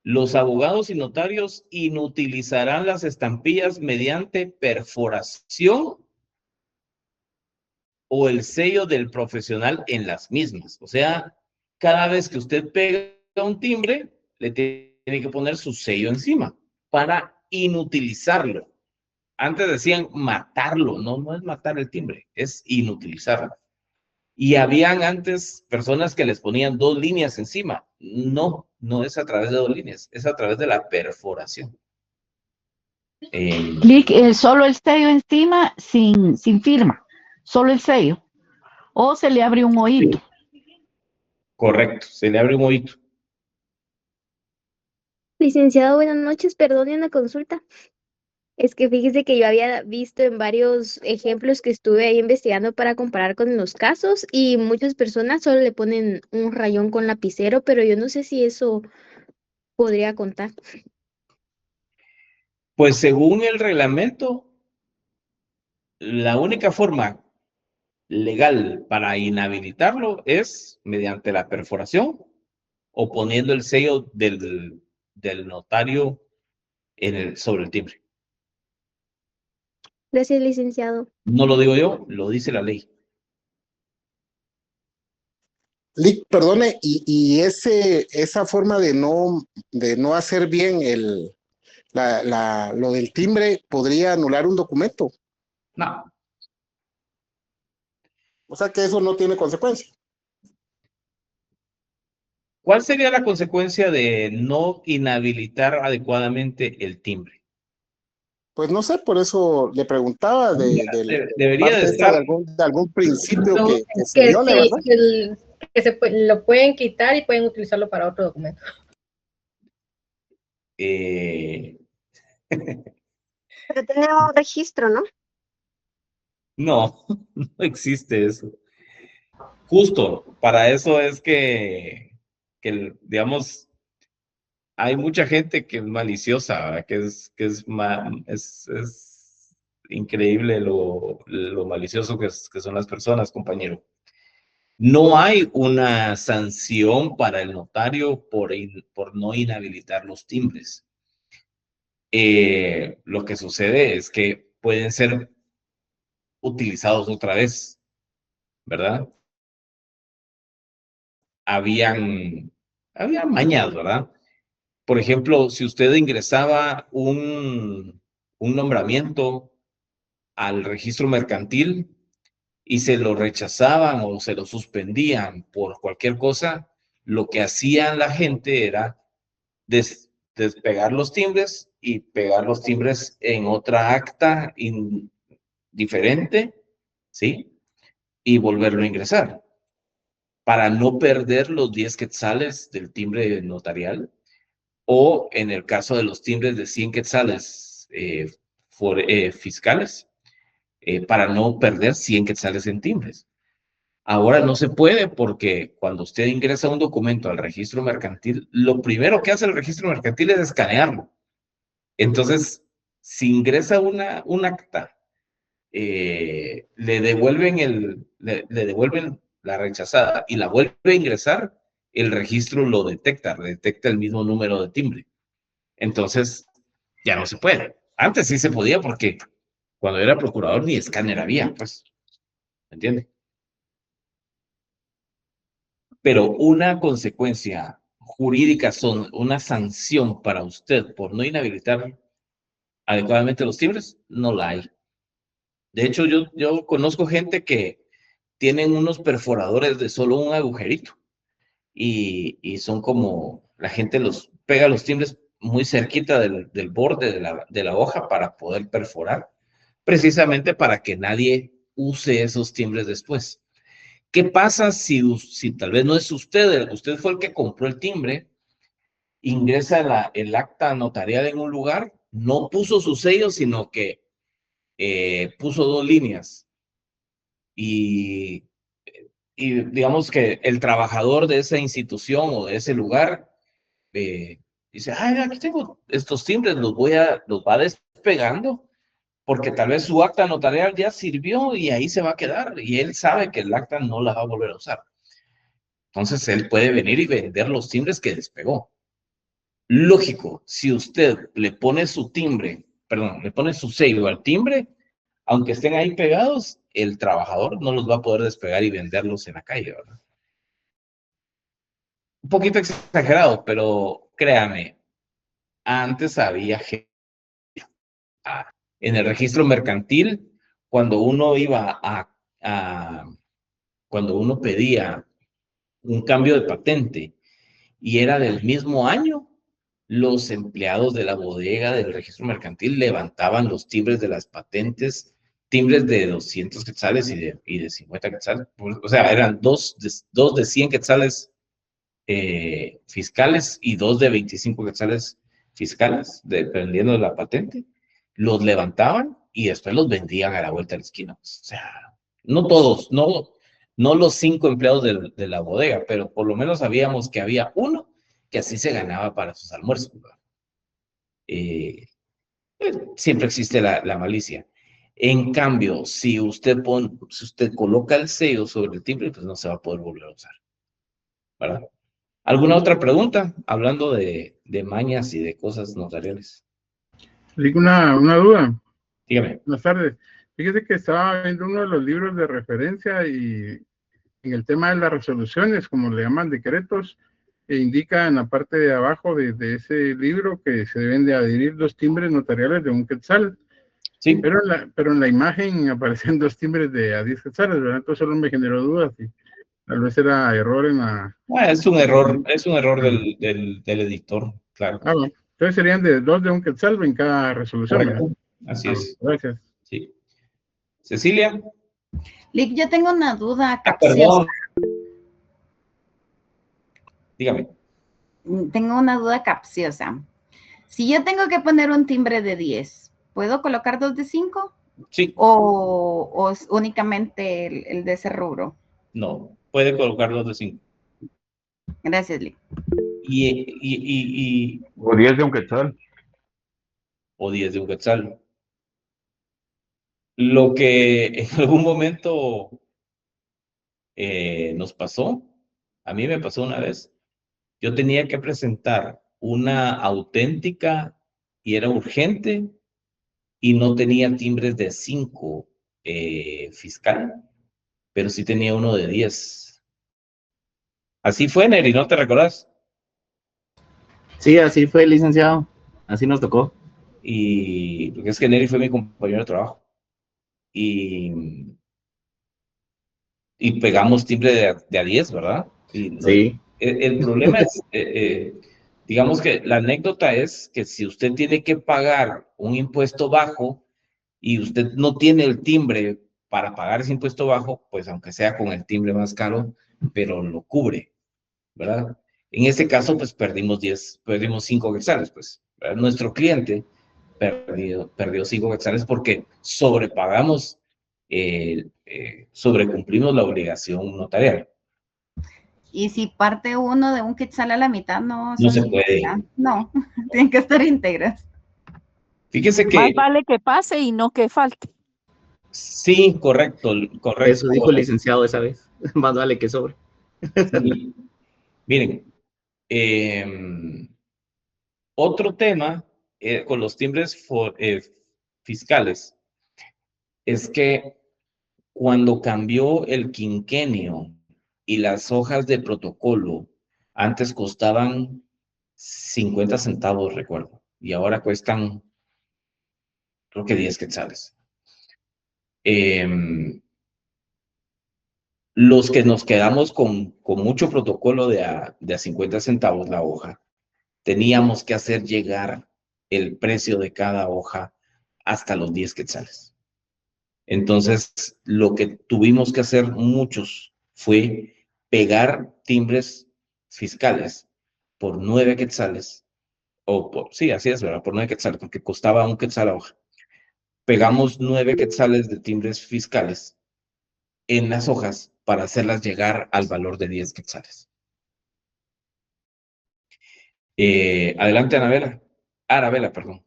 Los abogados y notarios inutilizarán las estampillas mediante perforación o el sello del profesional en las mismas. O sea, cada vez que usted pega un timbre, le tiene que poner su sello encima para inutilizarlo. Antes decían matarlo, no es matar el timbre, es inutilizarlo. Y habían antes personas que les ponían 2 líneas encima. No es a través de 2 líneas, es a través de la perforación. Clic, solo el sello encima sin firma, solo el sello. O se le abre un hoyito. Correcto, se le abre un hoyito. Licenciado, buenas noches, perdone una consulta. Es que fíjese que yo había visto en varios ejemplos que estuve ahí investigando para comparar con los casos y muchas personas solo le ponen un rayón con lapicero, pero yo no sé si eso podría contar. Pues según el reglamento, la única forma legal para inhabilitarlo es mediante la perforación o poniendo el sello del notario sobre el timbre. Gracias, licenciado. No lo digo yo, lo dice la ley. Lic, perdone, y esa forma de no hacer bien lo del timbre podría anular un documento. No. O sea que eso no tiene consecuencia. ¿Cuál sería la consecuencia de no inhabilitar adecuadamente el timbre? Pues no sé, por eso le preguntaba de Debería de parte esa estar. de algún principio No, que se viole, sí, ¿verdad? lo pueden quitar y pueden utilizarlo para otro documento. Pero tenemos un registro, ¿no? No, no existe eso. Justo, para eso es digamos, hay mucha gente que es maliciosa, ¿verdad? Es increíble lo malicioso que son las personas, compañero. No hay una sanción para el notario por no inhabilitar los timbres. Lo que sucede es que pueden ser utilizados otra vez, ¿verdad? Habían mañas, ¿verdad? Por ejemplo, si usted ingresaba un nombramiento al registro mercantil y se lo rechazaban o se lo suspendían por cualquier cosa, lo que hacían la gente era despegar los timbres y pegar los timbres en otra acta diferente, ¿sí? Y volverlo a ingresar para no perder los 10 quetzales del timbre notarial, o en el caso de los timbres de 100 quetzales fiscales, para no perder 100 quetzales en timbres. Ahora no se puede porque cuando usted ingresa un documento al registro mercantil, lo primero que hace el registro mercantil es escanearlo. Entonces, si ingresa un acta, le devuelven la rechazada y la vuelve a ingresar, el registro lo detecta el mismo número de timbre. Entonces, ya no se puede. Antes sí se podía porque cuando era procurador ni escáner había, pues, ¿me entiende? Pero una consecuencia jurídica una sanción para usted por no inhabilitar adecuadamente los timbres, no la hay. De hecho, yo conozco gente que tienen unos perforadores de solo un agujerito y son como, la gente los pega los timbres muy cerquita del borde de la hoja para poder perforar, precisamente para que nadie use esos timbres después. ¿Qué pasa si tal vez no es usted fue el que compró el timbre, ingresa el acta notarial en un lugar, no puso su sello, sino que puso 2 líneas y digamos que el trabajador de esa institución o de ese lugar dice, ay, aquí tengo estos timbres, los va despegando porque tal vez su acta notarial ya sirvió y ahí se va a quedar y él sabe que el acta no la va a volver a usar. Entonces él puede venir y vender los timbres que despegó. Lógico, si usted le pone su sello al timbre, aunque estén ahí pegados, el trabajador no los va a poder despegar y venderlos en la calle, ¿verdad? Un poquito exagerado, pero créame, antes había gente en el registro mercantil, cuando uno cuando uno pedía un cambio de patente y era del mismo año, los empleados de la bodega del registro mercantil levantaban los timbres de las patentes, timbres de 200 quetzales y de 50 quetzales. O sea, eran dos de 100 quetzales fiscales y 2 de 25 quetzales fiscales, dependiendo de la patente. Los levantaban y después los vendían a la vuelta de la esquina. O sea, no todos, no los 5 empleados de la bodega, pero por lo menos sabíamos que había uno que así se ganaba para sus almuerzos. Siempre existe la malicia. En cambio, si usted coloca el sello sobre el timbre, pues no se va a poder volver a usar, ¿verdad? ¿Alguna otra pregunta? Hablando de mañas y de cosas notariales. Digo una duda. Dígame. Buenas tardes. Fíjese que estaba viendo uno de los libros de referencia y en el tema de las resoluciones, como le llaman decretos, indica en la parte de abajo de ese libro que se deben de adherir 2 timbres notariales de 1 quetzal. Sí. Pero en la imagen aparecen 2 timbres de a 10 quetzales, ¿verdad? Entonces solo me generó dudas. Tal vez era error en la... Es un error del editor, claro. Bueno. Entonces serían de 2 de un quetzal en cada resolución. Correcto. Así es. Gracias. Sí. Cecilia. Lick, yo tengo una duda capciosa. Dígame. Tengo una duda capciosa. Si yo tengo que poner un timbre de 10, ¿puedo colocar 2 de 5? Sí. ¿O es únicamente el de ese rubro? No, puede colocar 2 de 5. Gracias, Lick. O 10 de un quetzal. O 10 de un quetzal. Lo que en algún momento nos pasó, a mí me pasó una vez, yo tenía que presentar una auténtica y era urgente y no tenía timbres de 5 fiscal, pero sí tenía uno de 10. Así fue, Neri, ¿no te recordás? Sí, así fue, licenciado. Así nos tocó. Y porque es que Neri fue mi compañero de trabajo. Y pegamos timbre de a 10, ¿verdad? Sí. El problema es, digamos que la anécdota es que si usted tiene que pagar un impuesto bajo y usted no tiene el timbre para pagar ese impuesto bajo, pues aunque sea con el timbre más caro, pero lo cubre, ¿verdad? En este caso, pues perdimos 5 quetzales, pues, ¿verdad? Nuestro cliente perdió 5 quetzales porque sobrepagamos, sobrecumplimos la obligación notarial. Y si parte uno de un quetzal a la mitad, no se puede. No, tienen que estar íntegras. Fíjese que... Más vale que pase y no que falte. Sí, correcto. Eso dijo el licenciado esa vez. Más vale que sobre. Sí. Miren, otro tema con los timbres fiscales es que cuando cambió el quinquenio y las hojas de protocolo, antes costaban 50 centavos, recuerdo, y ahora cuestan, creo que 10 quetzales. Los que nos quedamos con mucho protocolo de a 50 centavos la hoja, teníamos que hacer llegar el precio de cada hoja hasta los 10 quetzales. Entonces, lo que tuvimos que hacer muchos fue pegar timbres fiscales por 9 quetzales, sí, así es, ¿verdad? Por 9 quetzales, porque costaba 1 quetzal la hoja. Pegamos 9 quetzales de timbres fiscales en las hojas para hacerlas llegar al valor de 10 quetzales. Adelante, Arabela, perdón.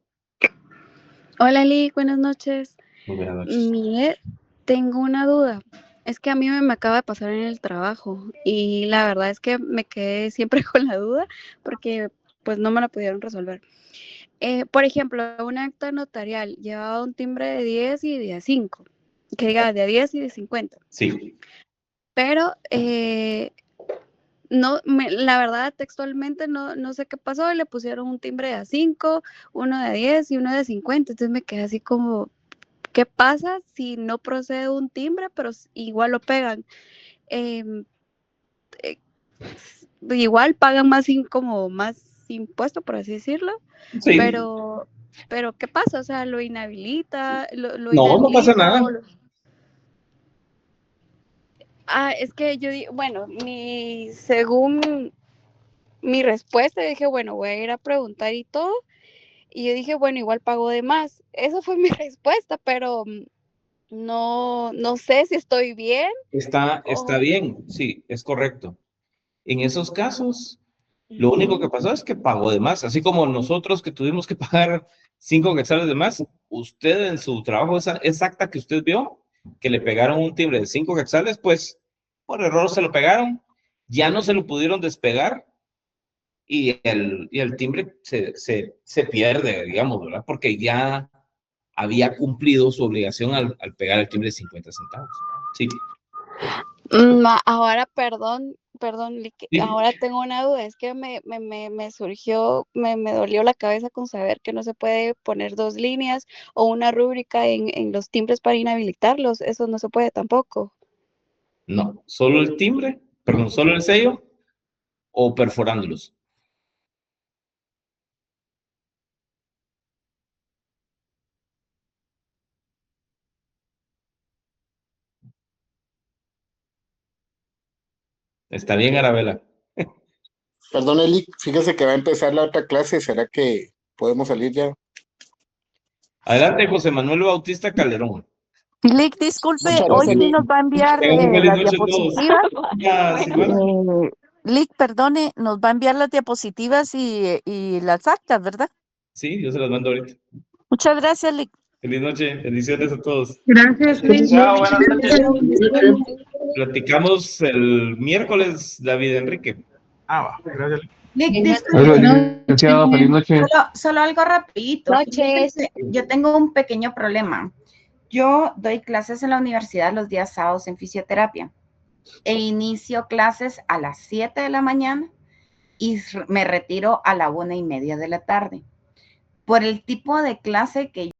Hola, Lee, buenas noches. Muy buenas noches. Mire, tengo una duda. Es que a mí me acaba de pasar en el trabajo y la verdad es que me quedé siempre con la duda porque pues no me la pudieron resolver. Por ejemplo, un acta notarial llevaba un timbre de 10 y de 5, que diga de 10 y de 50. Sí. Pero la verdad, textualmente no sé qué pasó, le pusieron un timbre de 5, uno de 10 y uno de 50, entonces me quedé así como, ¿qué pasa si no procede un timbre, pero igual lo pegan? Igual pagan más impuesto, por así decirlo, Sí. pero ¿qué pasa? O sea, ¿lo inhabilita? No pasa nada. Es que según mi respuesta, dije, bueno, voy a ir a preguntar y todo, y yo dije, bueno, igual pago de más. Esa fue mi respuesta, pero no sé si estoy bien. Está bien, sí, es correcto. En esos casos, lo único que pasó es que pagó de más, así como nosotros que tuvimos que pagar 5 quetzales de más. Usted en su trabajo exacta que usted vio, que le pegaron un timbre de 5 quetzales, pues por error se lo pegaron, ya no se lo pudieron despegar y el timbre se pierde, digamos, ¿verdad? Porque ya había cumplido su obligación al pegar el timbre de 50 centavos. Sí. Ahora, perdón, Sí. ahora tengo una duda, es que me surgió, me dolió la cabeza con saber que no se puede poner 2 líneas o una rúbrica en los timbres para inhabilitarlos, eso no se puede tampoco. No, solo el timbre Perdón, ¿solo el sello o perforándolos? Está bien, Arabela. Perdón, Eli, fíjese que va a empezar la otra clase. ¿Será que podemos salir ya? Adelante, José Manuel Bautista Calderón. Lick, disculpe, Muchas hoy gracias, sí Lick. nos va a enviar Tengan feliz las noche a todos. diapositivas. Ya, Silvana. Lick, perdone, nos va a enviar las diapositivas y las actas, ¿verdad? Sí, yo se las mando ahorita. Muchas gracias, Lick. Feliz noche, bendiciones a todos. Gracias, Lick. Chao, buenas noches. Platicamos el miércoles, David Enrique. Va, gracias. Lick, Licenciado, feliz noche. Solo algo rapidito. Fíjense, yo tengo un pequeño problema. Yo doy clases en la universidad los días sábados en fisioterapia e inicio clases a las 7 de la mañana y me retiro a la 1:30 de la tarde. Por el tipo de clase que